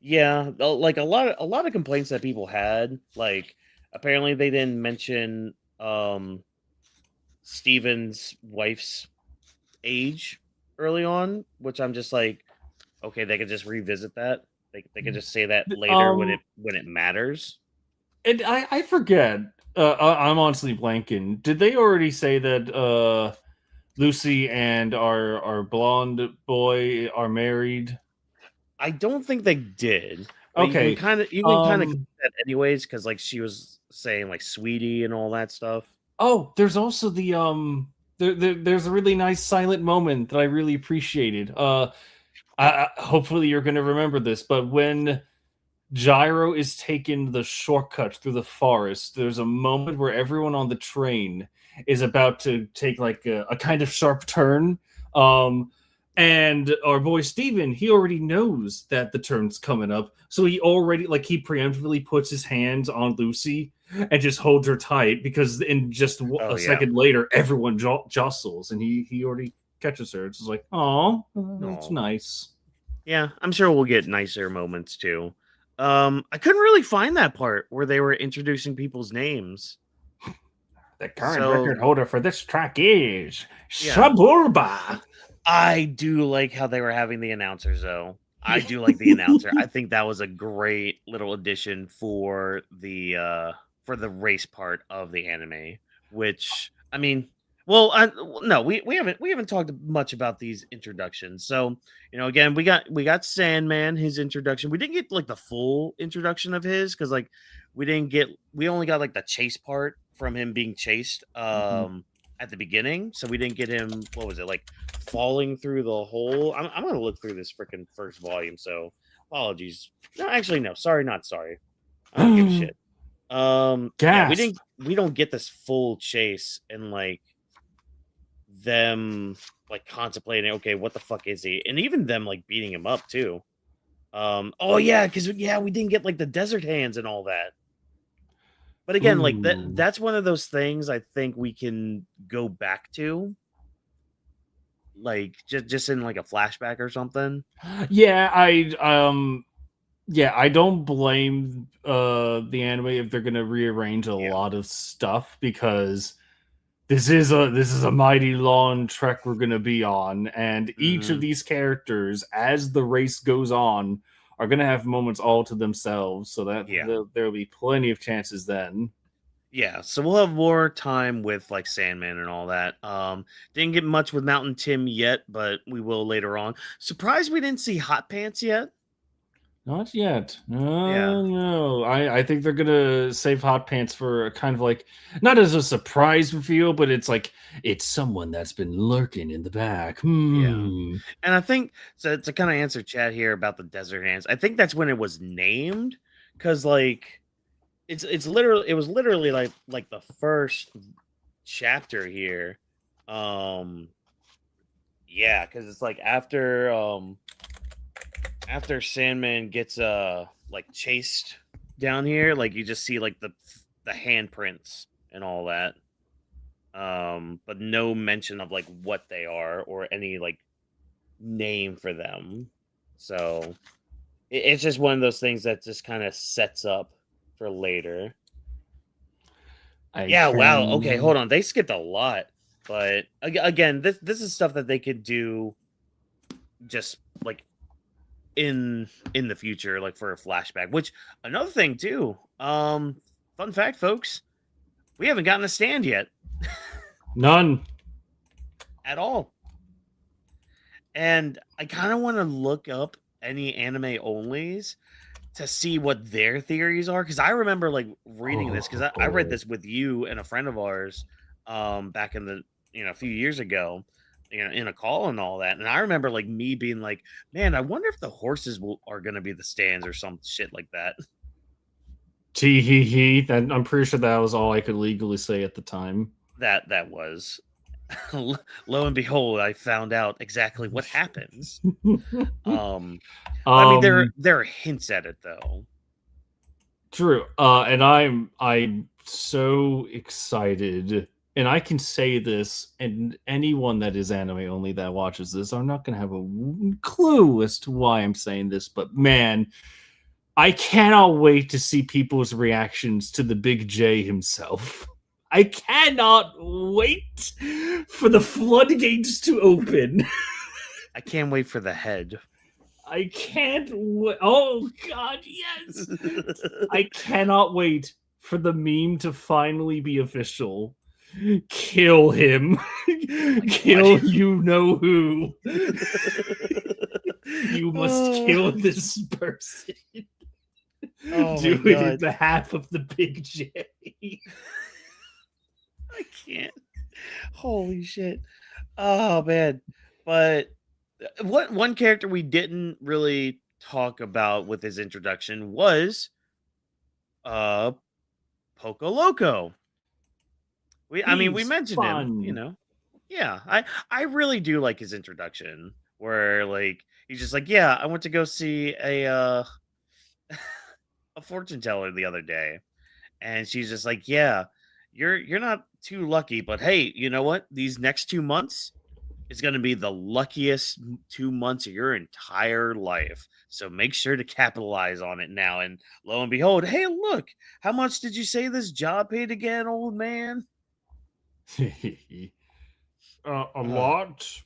Yeah, like a lot of complaints that people had. Like apparently they didn't mention Steven's wife's age early on, which I'm just like, okay, they could just revisit that. They could just say that later when it matters. And I forget. I'm honestly blanking. Did they already say that Lucy and our blonde boy are married? I don't think they did. Okay, you can kind of that anyways, because like she was saying like sweetie and all that stuff. Oh, there's also the there's a really nice silent moment that I really appreciated. Hopefully you're going to remember this, but when Gyro is taking the shortcut through the forest, there's a moment where everyone on the train is about to take like a kind of sharp turn. And our boy Steven, he already knows that the turn's coming up. So he preemptively puts his hands on Lucy and just holds her tight, because in just a second later, everyone jostles and he already catches her. It's just like, oh, that's nice. Yeah, I'm sure we'll get nicer moments too. I couldn't really find that part where they were introducing people's names. The current record holder for this track is Suburba. I do like how they were having the announcers, though. I do like the announcer. I think that was a great little addition for the race part of the anime. Which, I mean, well, no, we haven't talked much about these introductions. So, again, we got Sandman, his introduction. We didn't get like the full introduction of his, because like we only got like the chase part from him being chased at the beginning. So we didn't get him, what was it, like falling through the hole? I'm gonna look through this freaking first volume so Apologies. No, actually, no. Sorry, not sorry. I don't give a shit. Yeah, Gasp. we don't get this full chase and like them like contemplating, okay, what the fuck is he? And even them like beating him up too. Oh yeah, because yeah, we didn't get like the desert hands and all that. But again, like Ooh. that's one of those things I think we can go back to. Like just in like a flashback or something. Yeah, I don't blame the anime if they're gonna rearrange a lot of stuff, because this is a mighty long trek we're gonna be on, and each of these characters, as the race goes on, are gonna have moments all to themselves, so that there'll be plenty of chances then. Yeah, so we'll have more time with like Sandman and all that. Didn't get much with Mountain Tim yet, but we will later on. Surprised we didn't see Hot Pants yet. Not yet. Yeah. No. I think they're gonna save Hot Pants for kind of like, not as a surprise reveal, but it's like it's someone that's been lurking in the back. Yeah. And I think so to kind of answer chat here about the Desert Hands, I think that's when it was named, because like it's literally, it was literally like the first chapter here. Yeah, because it's like after Sandman gets like chased down here, like you just see like the handprints and all that. But no mention of like what they are or any like name for them. So it's just one of those things that just kind of sets up for later. Wow. Okay, hold on. They skipped a lot, but again, this is stuff that they could do just like in the future, like for a flashback. Which another thing too. Fun fact, folks, we haven't gotten a stand yet. None at all. And I kind of want to look up any anime onlys to see what their theories are, because I remember like reading this, because I read this with you and a friend of ours back in the a few years ago, in a call and all that. And I remember like me being like, man, I wonder if the horses are going to be the stands or some shit like that. Tee hee hee. I'm pretty sure that was all I could legally say at the time. That was. Lo and behold, I found out exactly what happens. I mean, there are hints at it though. True. And I'm so excited, and I can say this, and anyone that is anime only that watches this are not going to have a clue as to why I'm saying this, but man, I cannot wait to see people's reactions to the Big J himself. I cannot wait for the floodgates to open. I can't wait for the head. I can't wait. Oh, God, yes. I cannot wait for the meme to finally be official. Kill him. Kill you know who. You must kill this person. Do it in behalf of the Big J. I can't. Holy shit. Oh man. But what one character we didn't really talk about with his introduction was Poco Loco. We mentioned fun. him, Yeah, I really do like his introduction, where like he's just like, yeah, I went to go see a fortune teller the other day, and she's just like, yeah, you're not too lucky, but hey, you know what? These next 2 months is going to be the luckiest 2 months of your entire life. So make sure to capitalize on it now. And lo and behold, hey, look, how much did you say this job paid again, old man? A lot.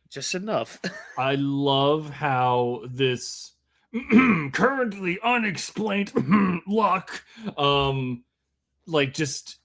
Just enough. I love how this currently unexplained luck, like just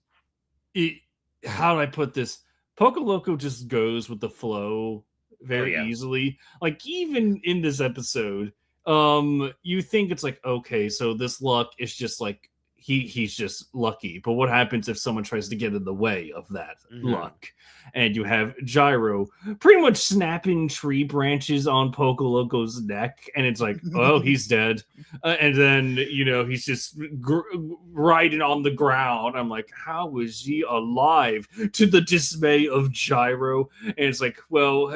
how do I put this? Poco Loco just goes with the flow very easily. Like even in this episode, you think it's like, okay, so this luck is just like he's just lucky. But what happens if someone tries to get in the way of that luck? And you have Gyro pretty much snapping tree branches on Poco Loco's neck, and it's like, oh, he's dead. And then he's just riding on the ground. I'm like, how is he alive? To the dismay of Gyro, and it's like, well,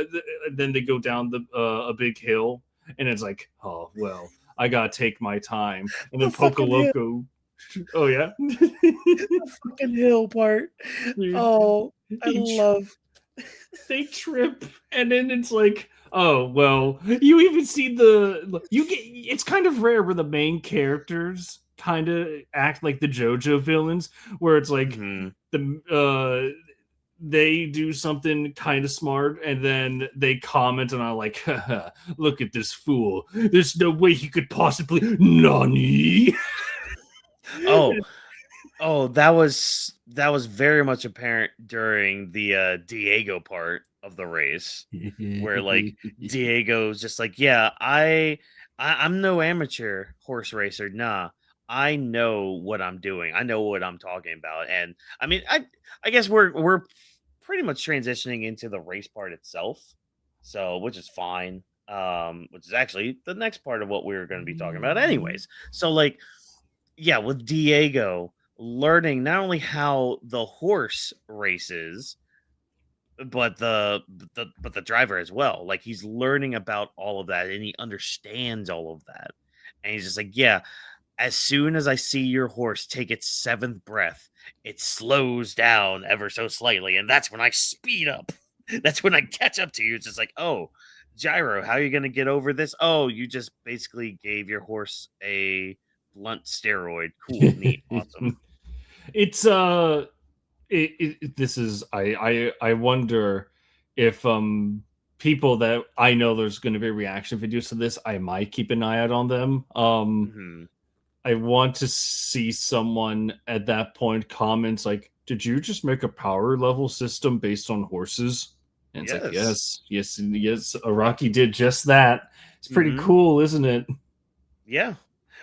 then they go down a big hill, and it's like, oh well, I gotta take my time. And then Poco Loco. Oh yeah, the fucking hill part. Dude, oh, I love. They trip, and then it's like, oh well. You even see It's kind of rare where the main characters kind of act like the JoJo villains, where it's like they do something kind of smart, and then they comment, and I'm like, look at this fool. There's no way he could possibly Nani. Oh, that was very much apparent during the Diego part of the race, where like Diego's just like, yeah, I'm no amateur horse racer. Nah, I know what I'm doing. I know what I'm talking about. And I mean, I guess we're pretty much transitioning into the race part itself, so which is fine. Which is actually the next part of what we were going to be talking about, anyways. So like, yeah, with Diego learning not only how the horse races, but the driver as well. Like he's learning about all of that, and he understands all of that. And he's just like, yeah, as soon as I see your horse take its seventh breath, it slows down ever so slightly, and that's when I speed up. That's when I catch up to you. It's just like, oh, Gyro, how are you going to get over this? Oh, you just basically gave your horse a blunt steroid. Cool, neat, awesome. It's this is I wonder if people that I know there's going to be reaction videos to this, I might keep an eye out on them. I want to see someone at that point comments like, did you just make a power level system based on horses? And it's like, yes, Araki did just that. It's pretty cool, isn't it? Yeah.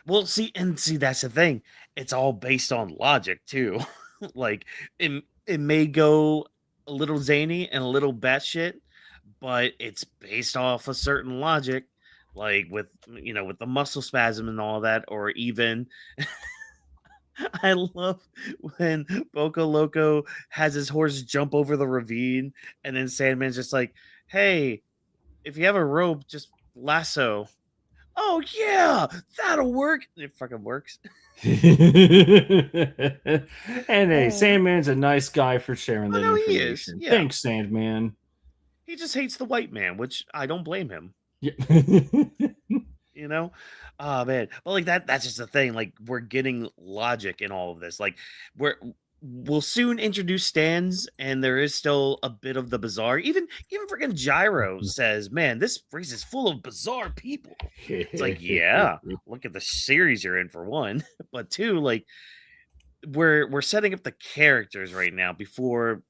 Well, see, that's the thing. It's all based on logic too. Like it may go a little zany and a little batshit, but it's based off a certain logic, like with the muscle spasm and all that, or even I love when Poco Loco has his horse jump over the ravine, and then Sandman's just like, "Hey, if you have a rope, just lasso." Oh yeah, that'll work. It fucking works. And hey, Sandman's a nice guy for sharing that information. He is. Yeah. Thanks, Sandman. He just hates the white man, which I don't blame him. Yeah. Oh man, but like that's just the thing. Like we're getting logic in all of this. Like we'll soon introduce stands, and there is still a bit of the bizarre. Even freaking Gyro says, "Man, this race is full of bizarre people." It's like, yeah, look at the series you're in for one, but two, like we're setting up the characters right now before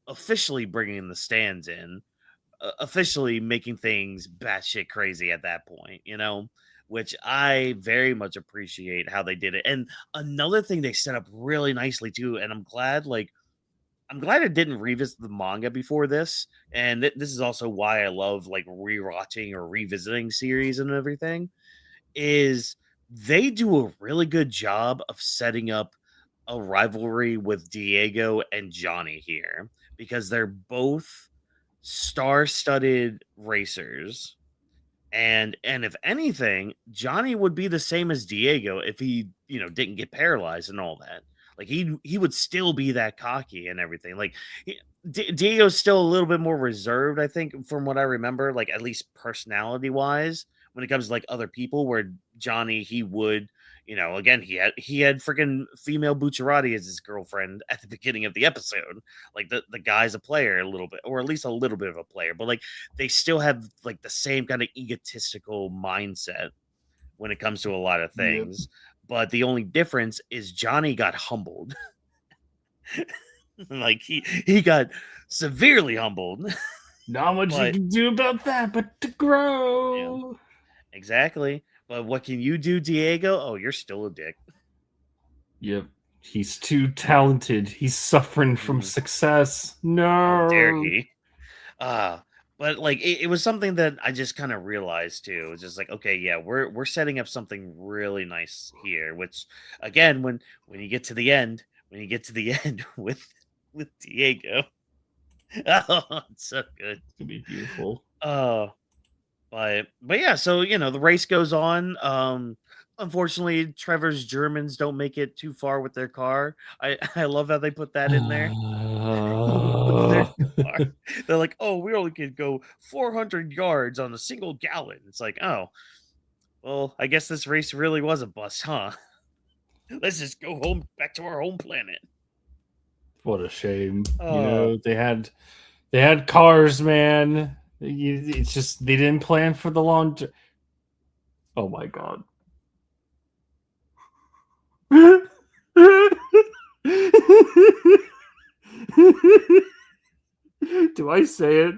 officially bringing the stands in, officially making things batshit crazy at that point, which I very much appreciate how they did it. And another thing they set up really nicely too, and I'm glad I didn't revisit the manga before this, and this is also why I love like rewatching or revisiting series and everything, is they do a really good job of setting up a rivalry with Diego and Johnny here, because they're both star-studded racers. And if anything, Johnny would be the same as Diego if he, didn't get paralyzed and all that. Like he would still be that cocky and everything. Like Diego's still a little bit more reserved, I think, from what I remember, like at least personality wise, when it comes to like other people, where Johnny, he would, again, he had freaking female Bucciarati as his girlfriend at the beginning of the episode. Like the guy's a player a little bit, or at least a little bit of a player, but like they still have like the same kind of egotistical mindset when it comes to a lot of things. Yep. But the only difference is Johnny got humbled. Like he got severely humbled. Not much you can do about that, but to grow. Yeah, exactly. But what can you do, Diego? Oh, you're still a dick. Yep. He's too talented. He's suffering from Mhm. success. How dare No. he? Uh but like it was something that I just kind of realized too. It's just like, okay, yeah, we're setting up something really nice here. Which again, when you get to the end, when you get to the end with Diego, oh, it's so good. It's gonna be beautiful. Uh but yeah, so the race goes on. Unfortunately, Trevor's Germans don't make it too far with their car. I love how they put that in there. With their car. They're like, "Oh, we only could go 400 yards on a single gallon." It's like, "Oh, well, I guess this race really was a bust, huh? Let's just go home back to our home planet." What a shame. Uh, They had cars, man. It's just they didn't plan for the long. Oh my god. Do I say it?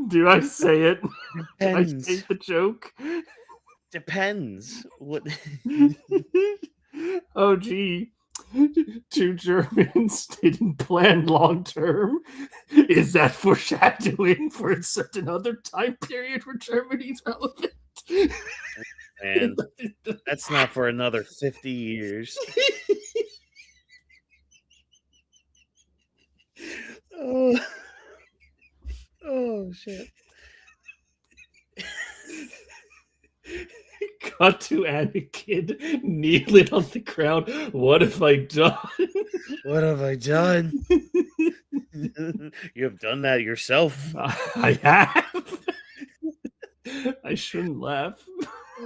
Do I say it? Do I say depends. the joke? Depends. What Oh gee. Two Germans didn't plan long term. Is that foreshadowing for a certain other time period where Germany's relevant? man, that's not for another 50 years. Oh, oh shit. Got to Anakin kneeling on the ground. What have I done? What have I done? You have done that yourself. I have. I shouldn't laugh.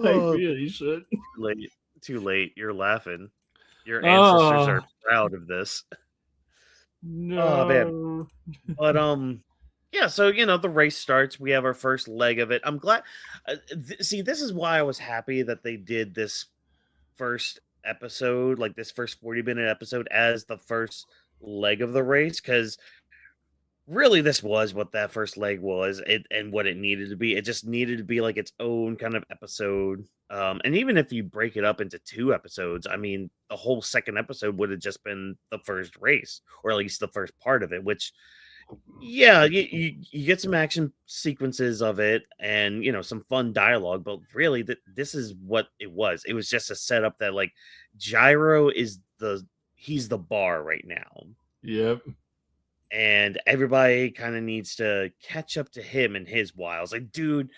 I Oh, really should. too late. Too late. You're laughing. Your ancestors are Oh proud of this. Oh man. no. But yeah, so the race starts. We have our first leg of it. I'm glad see, this is why I was happy that they did this first episode, like this first 40-minute episode as the first leg of the race cuz really this was what that first leg was, and what it needed to be. It just needed to be like its own kind of episode. And even if you break it up into two episodes, I mean, the whole second episode would have just been the first race, or at least the first part of it. Which, yeah, you get some action sequences of it, and some fun dialogue. But really, this is what it was. It was just a setup that like Gyro is he's the bar right now, Yep. and everybody kind of needs to catch up to him and his wiles. Like, dude,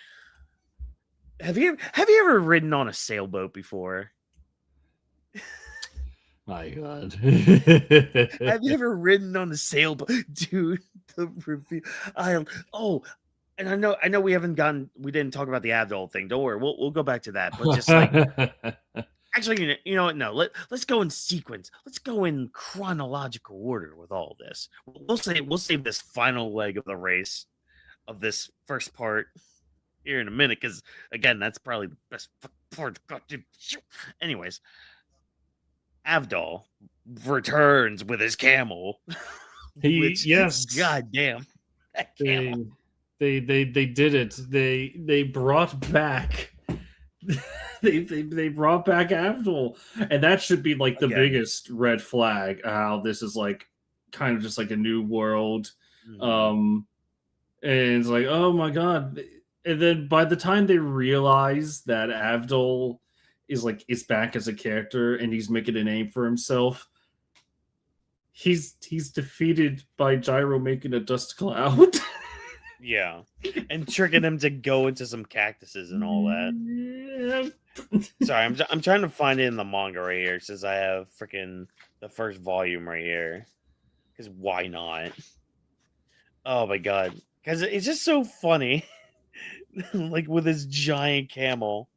have you ever ridden on a sailboat before? My God. Have you ever ridden on a sailboat, dude? The review, I oh, and I know we didn't talk about the Abdul thing. Don't worry, we'll go back to that. But just like, actually, you know what? No, let's go in sequence. Let's go in chronological order with all this. We'll save this final leg of the race of this first part here in a minute, because again, that's probably the best part. Anyways, Avdol returns with his camel, he which yes. goddamn that They camel. they did it. They brought back they brought back Abdul, and that should be like the Again. biggest red flag. How this is like kind of just like a new world, Mhm. um, and it's like oh my god. And then by the time they realize that Abdul is back as a character and he's making a name for himself, he's defeated by Gyro making a dust cloud. Yeah, and tricking him to go into some cactuses and all that. Yeah. Sorry, I'm trying to find it in the manga right here since I have freaking the first volume right here. Because why not? Oh my god, because it's just so funny, like with his giant camel.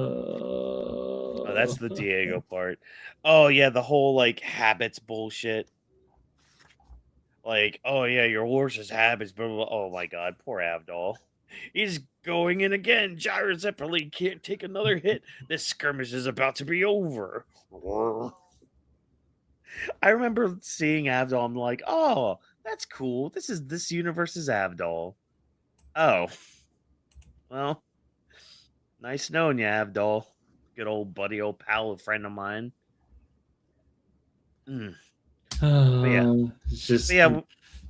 Oh, that's the Diego part. Oh yeah, the whole like habits bullshit. Like, oh yeah, your horse's habits. Blah, blah, blah. Oh my god, poor Abdol. He's going in again. Gyro Zeppeli can't take another hit. This skirmish is about to be over. I remember seeing Abdol. I'm like, oh, that's cool. This universe's Abdol. Oh, well, nice knowing you, Abdol. good old buddy, old pal, a friend of mine. But yeah, It's just but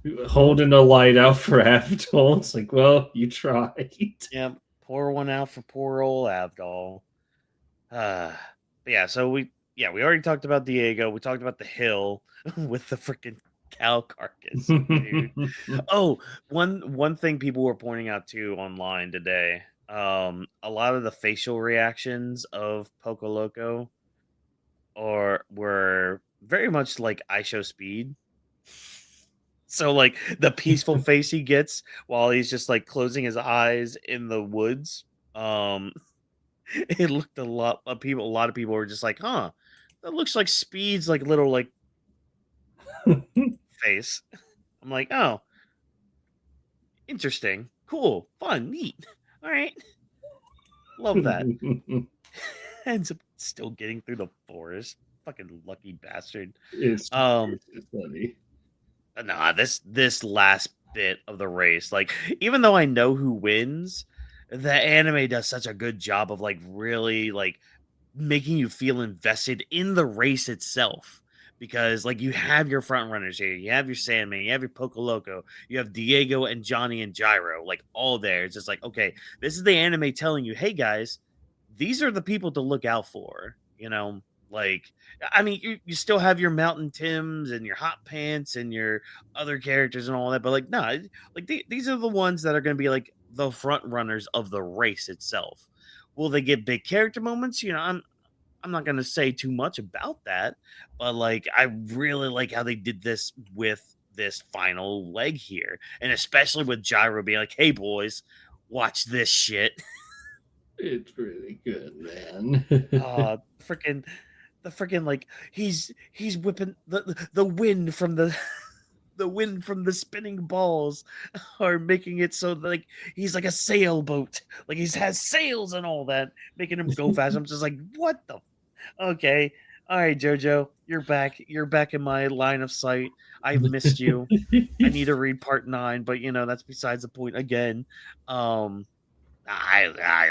yeah, holding a light out for Avdol. It's like, well, you tried. yeah. Pour one out for poor old Avdol. But yeah, so we already talked about Diego. We talked about the hill with the freaking cow carcass, dude. Oh, one thing people were pointing out too online today. A lot of the facial reactions of Poco Loco were very much like I Show Speed. So like the peaceful face he gets while he's just like closing his eyes in the woods. Um it looked a lot of people were just like, huh, that looks like Speed's like little like face. I'm like, oh, interesting, cool, fun, neat. All right. Love that. Ends up still getting through the forest. Fucking lucky bastard. It's funny. Nah, this last bit of the race, like, even though I know who wins, the anime does such a good job of like really like making you feel invested in the race itself. Because like you have your front runners here, you have your Sandman, you have your Poco Loco, you have Diego and Johnny and Gyro, like all there. It's just like, okay, this is the anime telling you, hey guys, these are the people to look out for, you know? Like, I mean, you still have your Mountain Tims and your Hot Pants and your other characters and all that, but like, no, like these are the ones that are going to be like the front runners of the race itself. Will they get big character moments? You know, I'm not going to say too much about that, but like, I really like how they did this with this final leg here, and especially with Gyro being like, hey boys, watch this shit. It's really good, man. Freaking the freaking like he's whipping the wind from the the wind from the spinning balls are making it so that, like, he's like a sailboat, like he has sails and all that, making him go fast. I'm just like, what the okay, all right, JoJo, you're back in my line of sight. I've missed you. I need to read part 9, but you know that's besides the point again. I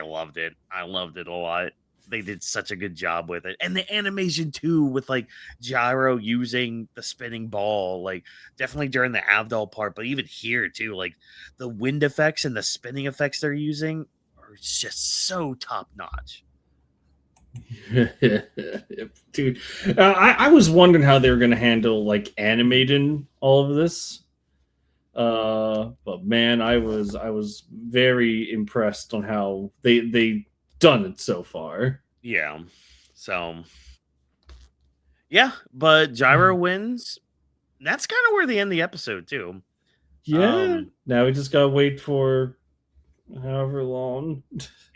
loved it. I loved it a lot. They did such a good job with it. And the animation too, with like Gyro using the spinning ball, like definitely during the Avdol part, but even here too, like the wind effects and the spinning effects they're using are just so top notch. Dude, I was wondering how they were going to handle like animating all of this. But man, I was very impressed on how they done it so far. Yeah. So yeah, but Gyro wins. That's kind of where they end the episode too. Yeah. Now we just gotta wait for however long.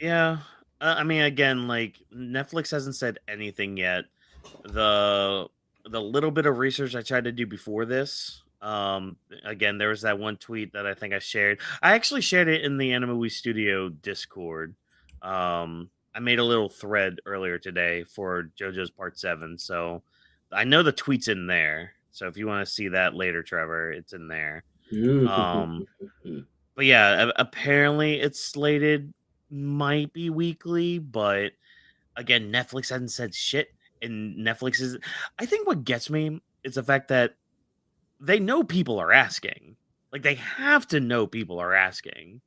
Yeah. I mean, again, like Netflix hasn't said anything yet. The little bit of research I tried to do before this, again, there was that one tweet that I think I shared. I actually shared it in the Anima W3 Studio Discord. I made a little thread earlier today for JoJo's Part 7, so I know the tweet's in there. So if you want to see that later, Trevor, it's in there. But yeah, apparently it's slated might be weekly, but again, Netflix hasn't said shit. And Netflix is, I think what gets me is the fact that they know people are asking. Like they have to know people are asking,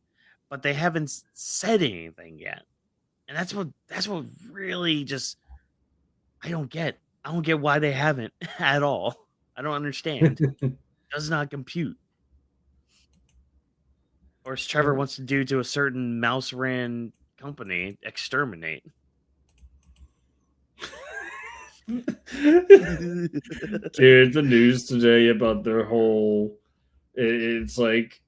but they haven't said anything yet. And that's what really just I don't get. I don't get why they haven't at all. I don't understand. Does not compute. Or as Trevor wants to do to a certain mouse ran company, exterminate. Dude, the news today about their whole it's like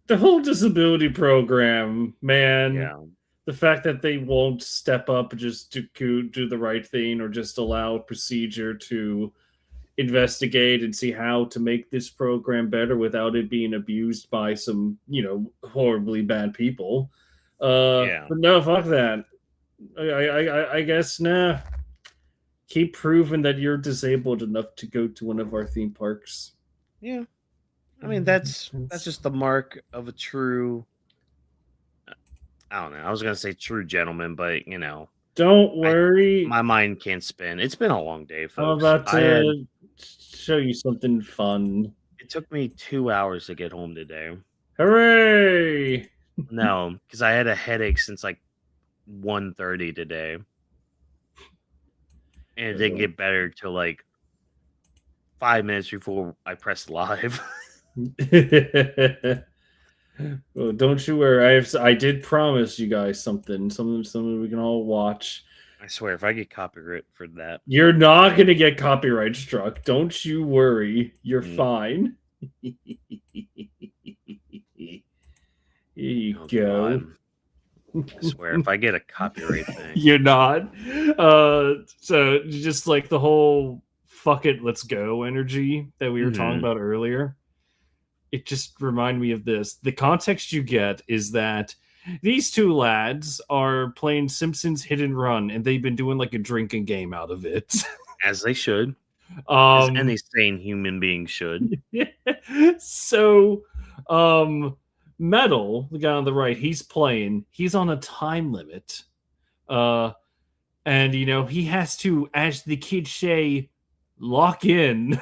the whole disability program, man. Yeah. The fact that they won't step up just to do the right thing or just allow procedure to investigate and see how to make this program better without it being abused by some, horribly bad people. Yeah. But no, fuck that. I guess, nah. Keep proving that you're disabled enough to go to one of our theme parks. Yeah. I mean, that's just the mark of a true, I don't know. I was going to say true gentleman, but, Don't worry. My mind can't spin. It's been a long day, I'm folks. about to show you something fun. It took me 2 hours to get home today. Hooray! No, because I had a headache since like 1:30 today. And it didn't get better till like 5 minutes before I pressed live. Well, don't you worry. I did promise you guys something we can all watch. I swear, if I get copyright for that, You're not gonna get copyright struck. Don't you worry. You're fine. Here you go. God. I swear, if I get a copyright thing, you're not. So just like the whole "fuck it, let's go" energy that we were talking about earlier. It just reminded me of this. The context you get is that these two lads are playing Simpsons Hit and Run, and they've been doing like a drinking game out of it. As they should. As any sane human being should. So, Metal, the guy on the right, he's on a time limit. And, he has to, as the kids say, lock in.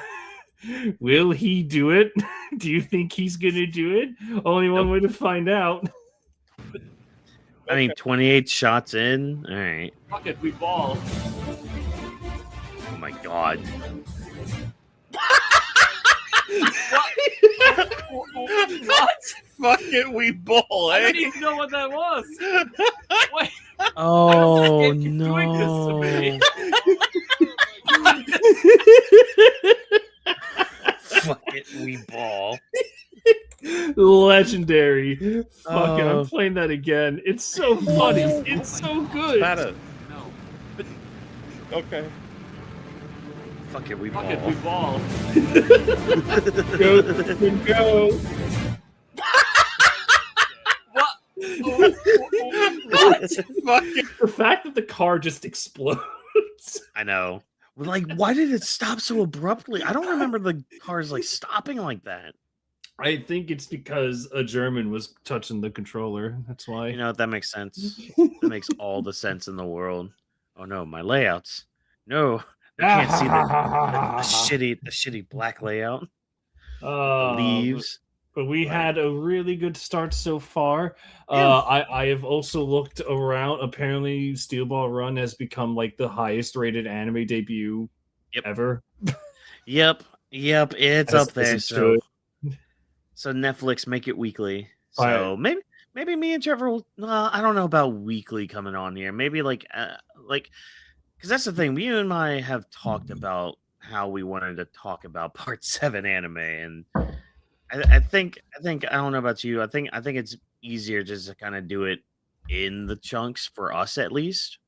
Will he do it? Do you think he's gonna do it? Only one way to find out. I mean, 28 shots in. All right. Fuck it, we ball. Oh my god. What? Fuck it, we ball. I didn't even know what that was. Wait. Oh no. Fuck it, we ball. Legendary. Fuck it, I'm playing that again. It's so funny. It's so good. No. Okay. Fuck it, we ball. Fuck it, we ball. Go. What? What? Fuck it. The fact that the car just explodes. I know. Like, why did it stop so abruptly? I don't remember the cars like stopping like that. I think it's because a German was touching the controller. That's why. That makes sense. That makes all the sense in the world. Oh no, my layouts. No, I can't see the shitty black layout. The leaves. But we had a really good start so far. I have also looked around. Apparently, Steel Ball Run has become like the highest rated anime debut ever. Yep, it's up there. So Netflix make it weekly. So maybe me and Trevor will. I don't know about weekly coming on here. Maybe like because that's the thing. You and I have talked about how we wanted to talk about Part 7 anime, and I think I don't know about you. I think it's easier just to kind of do it in the chunks for us at least.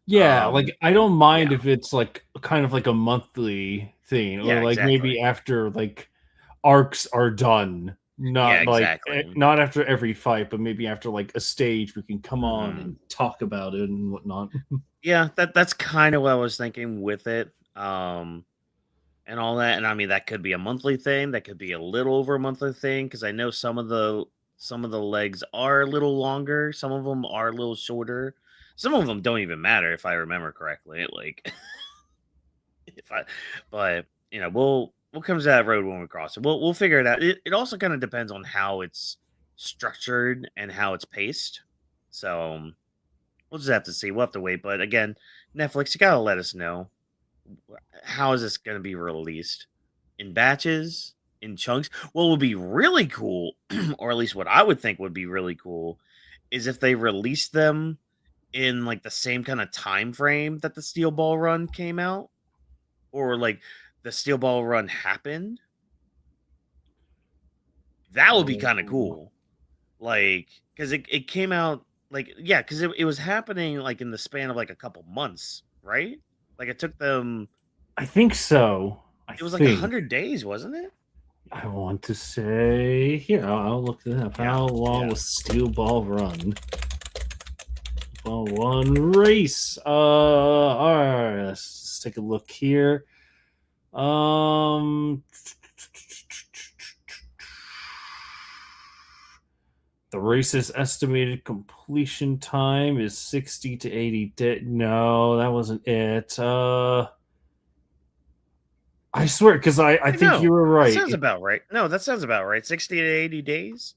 Yeah, like I don't mind if it's like kind of like a monthly thing, or like maybe after like arcs are done. Not not after every fight, but maybe after like a stage we can come on and talk about it and whatnot. Yeah, that's kind of what I was thinking with it. And all that, and I mean that could be a monthly thing, that could be a little over a monthly thing, because I know some of the legs are a little longer, some of them are a little shorter, some of them don't even matter if I remember correctly. Like, but we'll come to that road when we cross it. We'll figure it out. It also kind of depends on how it's structured and how it's paced. So we'll just have to see. We'll have to wait. But again, Netflix, you gotta let us know. How is this going to be released? In batches? In chunks? What would be really cool, or at least what I would think would be really cool, is if they released them in like the same kind of time frame that the Steel Ball Run came out, or like the Steel Ball Run happened. That would be kind of cool. Like, because it came out like, yeah, because it was happening like in the span of like a couple months, right? Like it took them. I think so. It was like 100 days, wasn't it? I want to say here. I'll look it up. How long was Steel Ball Run? Ball One race. All right. Let's take a look here. The race's estimated completion time is 60 to 80 days. No, that wasn't it. I swear, because I think you No, were that right. sounds about right. No, that sounds about right. 60 to 80 days.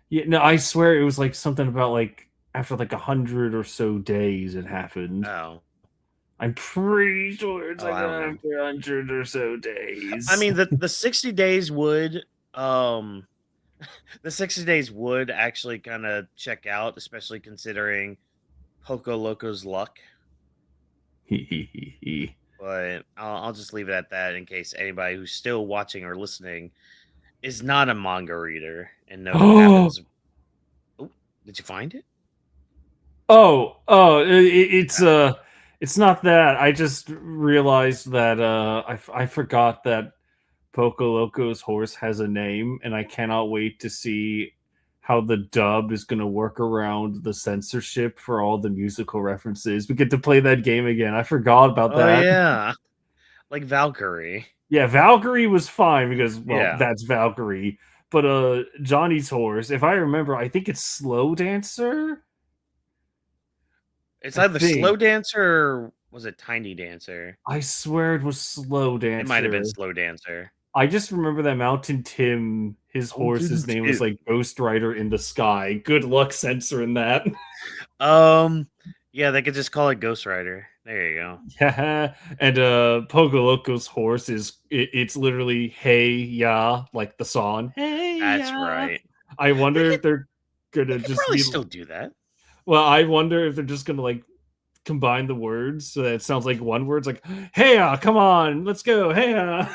Yeah, no, I swear it was like something about like after like 100 or so days it happened. Oh, I'm pretty sure it's like I don't know. after 100 or so I days. mean, the 60 days would the 60 days would actually kind of check out, especially considering Poco Loco's luck. But I'll just leave it at that in case anybody who's still watching or listening is not a manga reader and know who happens. Oh, did you find it? It's not that. I just realized that I forgot that Poco Loco's horse has a name, and I cannot wait to see how the dub is going to work around the censorship for all the musical references. We get to play that game again. I forgot about Oh that. yeah, like Valkyrie. Yeah, Valkyrie was fine because, well, Yeah. that's Valkyrie. But Johnny's horse, if I remember, I think it's Slow Dancer. It's I either think. Slow Dancer or was it Tiny Dancer? I swear it was Slow Dancer. It might have been Slow Dancer. I just remember that Mountain Tim, his horse's name was like Ghost Rider in the Sky. Good luck censoring that. Yeah, they could just call it Ghost Rider. There you go. Yeah, and Pogo Loco's horse it's literally Hey Ya, like the song. Hey That's Ya. right. I wonder if they're They gonna could just probably be. still do that. Well, I wonder if they're just gonna like combine the words so that it sounds like one word. It's like Hey Ya, come on, let's go. Hey Ya.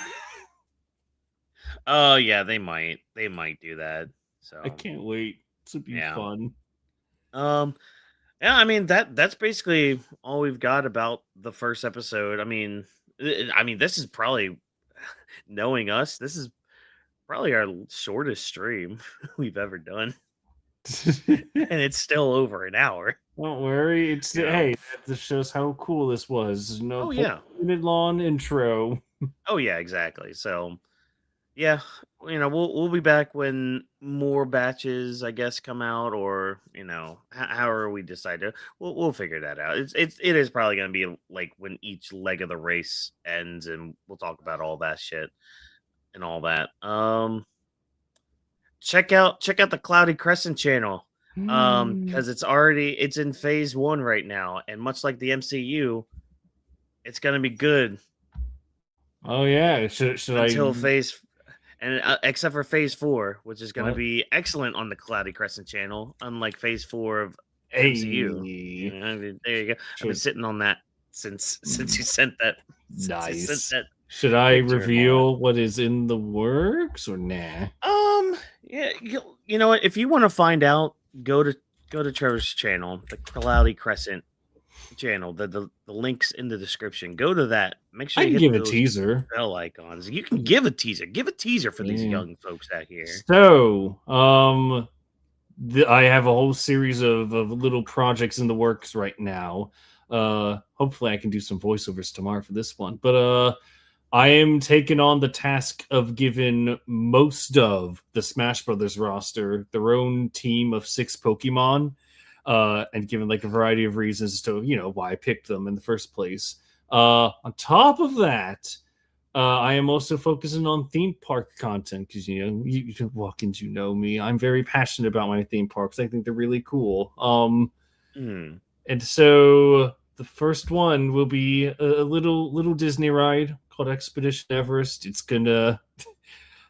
Oh yeah, they might do that. So I can't wait. This would be fun. Yeah, I mean that's basically all we've got about the first episode. I mean, this is probably, knowing us, this is probably our shortest stream we've ever done, and it's still over an hour. Don't worry. It's hey, this shows how cool this was. No, 4-minute long intro. Oh yeah, exactly. So yeah, we'll be back when more batches, I guess, come out, or however we decide to. We'll figure that out. It is probably going to be like when each leg of the race ends, and we'll talk about all that shit and all that. Check out the Cloudy Crescent channel, because it's in phase 1 right now, and much like the MCU, it's going to be good. Oh yeah, should until phase. And except for phase 4, which is going to be excellent on the Cloudy Crescent channel, unlike phase 4 of MCU. There you go. I've been sitting on that since you sent that. Nice. Should I reveal what is in the works or nah? Yeah. You know what? If you want to find out, go to Trevor's channel, the Cloudy Crescent channel. The links in the description. Go to that. Make sure you give a teaser. Bell icons. You can give a teaser. Give a teaser for these young folks out here. So, I have a whole series of little projects in the works right now. Hopefully I can do some voiceovers tomorrow for this one. But I am taking on the task of giving most of the Smash Brothers roster their own team of 6 Pokemon. And given like a variety of reasons to why I picked them in the first place. On top of that, I am also focusing on theme park content because Whawkins, you know me. I'm very passionate about my theme parks. I think they're really cool. And so the first one will be a little Disney ride called Expedition Everest. It's gonna.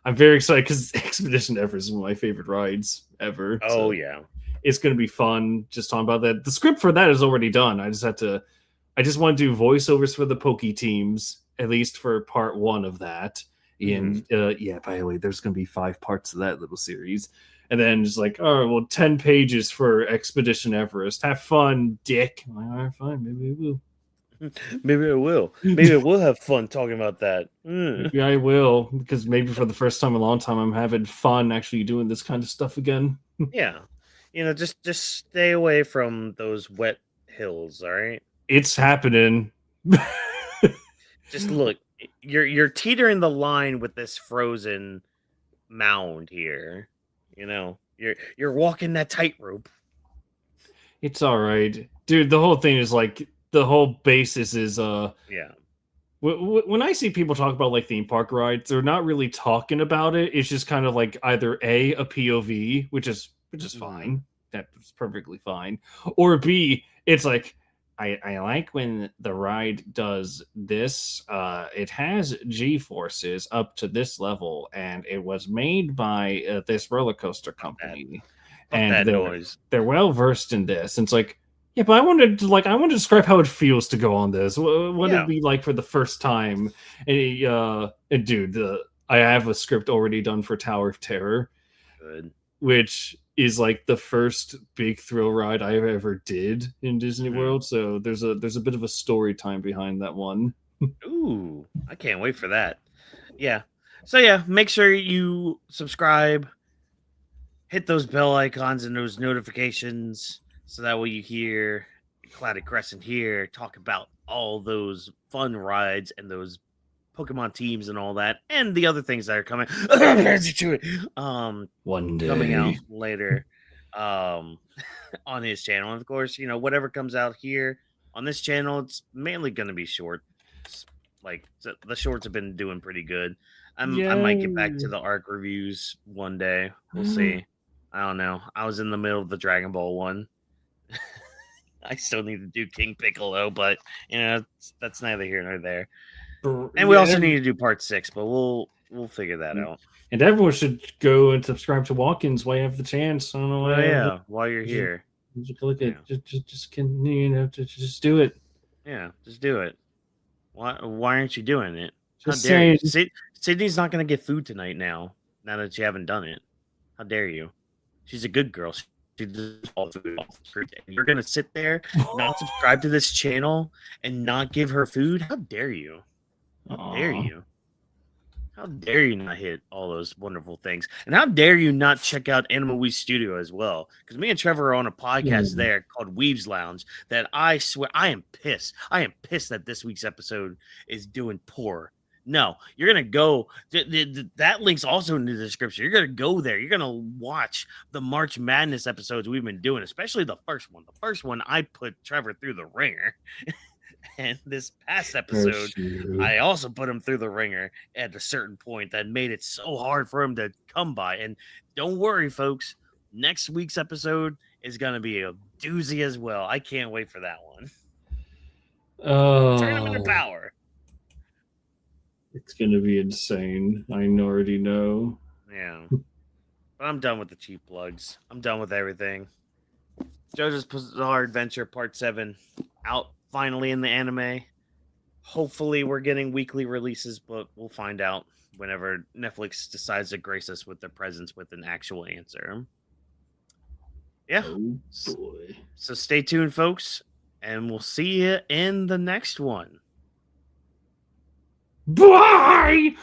I'm very excited because Expedition Everest is one of my favorite rides ever. Oh yeah. It's going to be fun just talking about that. The script for that is already done. I just want to do voiceovers for the Poke teams, at least for part 1 of that. And by the way, there's going to be 5 parts of that little series. And then just like, 10 pages for Expedition Everest. Have fun, dick. All right, fine. Maybe I will. Maybe I will. Maybe I will have fun talking about that. Maybe I will, because maybe for the first time in a long time, I'm having fun actually doing this kind of stuff again. Yeah. Just stay away from those wet hills, all right? It's happening. Just look, you're teetering the line with this frozen mound here. You're You're walking that tightrope. It's all right, dude. The whole thing is like the whole basis is Yeah. When I see people talk about like theme park rides, they're not really talking about it. It's just kind of like either a POV, which is fine, that's perfectly fine, or B, it's like I like when the ride does this. It has G forces up to this level, and it was made by this roller coaster company, and that noise. they're well versed in this. And it's like, yeah, but I want to describe how it feels to go on this. What it'd be like for the first time. And dude, I have a script already done for Tower of Terror, Good. which is like the first big thrill ride I ever did in Disney World. So there's a bit of a story time behind that one. Ooh, I can't wait for that. Yeah. So yeah, make sure you subscribe, hit those bell icons and those notifications, so that way you hear Cloudy Crescent here talk about all those fun rides and those Pokemon teams and all that, and the other things that are coming. One day coming out later, on his channel. And of course, whatever comes out here on this channel, it's mainly going to be short. Like the shorts have been doing pretty good. I might get back to the arc reviews one day. We'll see. I don't know. I was in the middle of the Dragon Ball one. I still need to do King Piccolo, but that's neither here nor there. And we also need to do part 6, but we'll figure that out. And everyone should go and subscribe to Whawkins while you have the chance. I don't know why. While you're here, just do it. Yeah, just do it. Why aren't you doing it? Just say Sydney's not going to get food tonight now that you haven't done it. How dare you? She's a good girl. She does all food. You're going to sit there, not subscribe to this channel, and not give her food? How dare you? How dare you? How dare you not hit all those wonderful things? And how dare you not check out Anima W3 Studio as well? Because me and Trevor are on a podcast there called Weebs Lounge that I swear I am pissed. I am pissed that this week's episode is doing poor. No, you're going to go. That link's also in the description. You're going to go there. You're going to watch the March Madness episodes we've been doing, especially the first one. The first one, I put Trevor through the ringer. And this past episode, I also put him through the ringer at a certain point that made it so hard for him to come by. And don't worry, folks. Next week's episode is going to be a doozy as well. I can't wait for that one. Turn him into power. It's going to be insane. I already know. Yeah. But I'm done with the cheap plugs. I'm done with everything. JoJo's Bizarre Adventure Part 7 out finally in the anime. Hopefully we're getting weekly releases, but we'll find out whenever Netflix decides to grace us with their presence with an actual answer. Yeah. Oh boy. So stay tuned, folks, and we'll see you in the next one. Bye!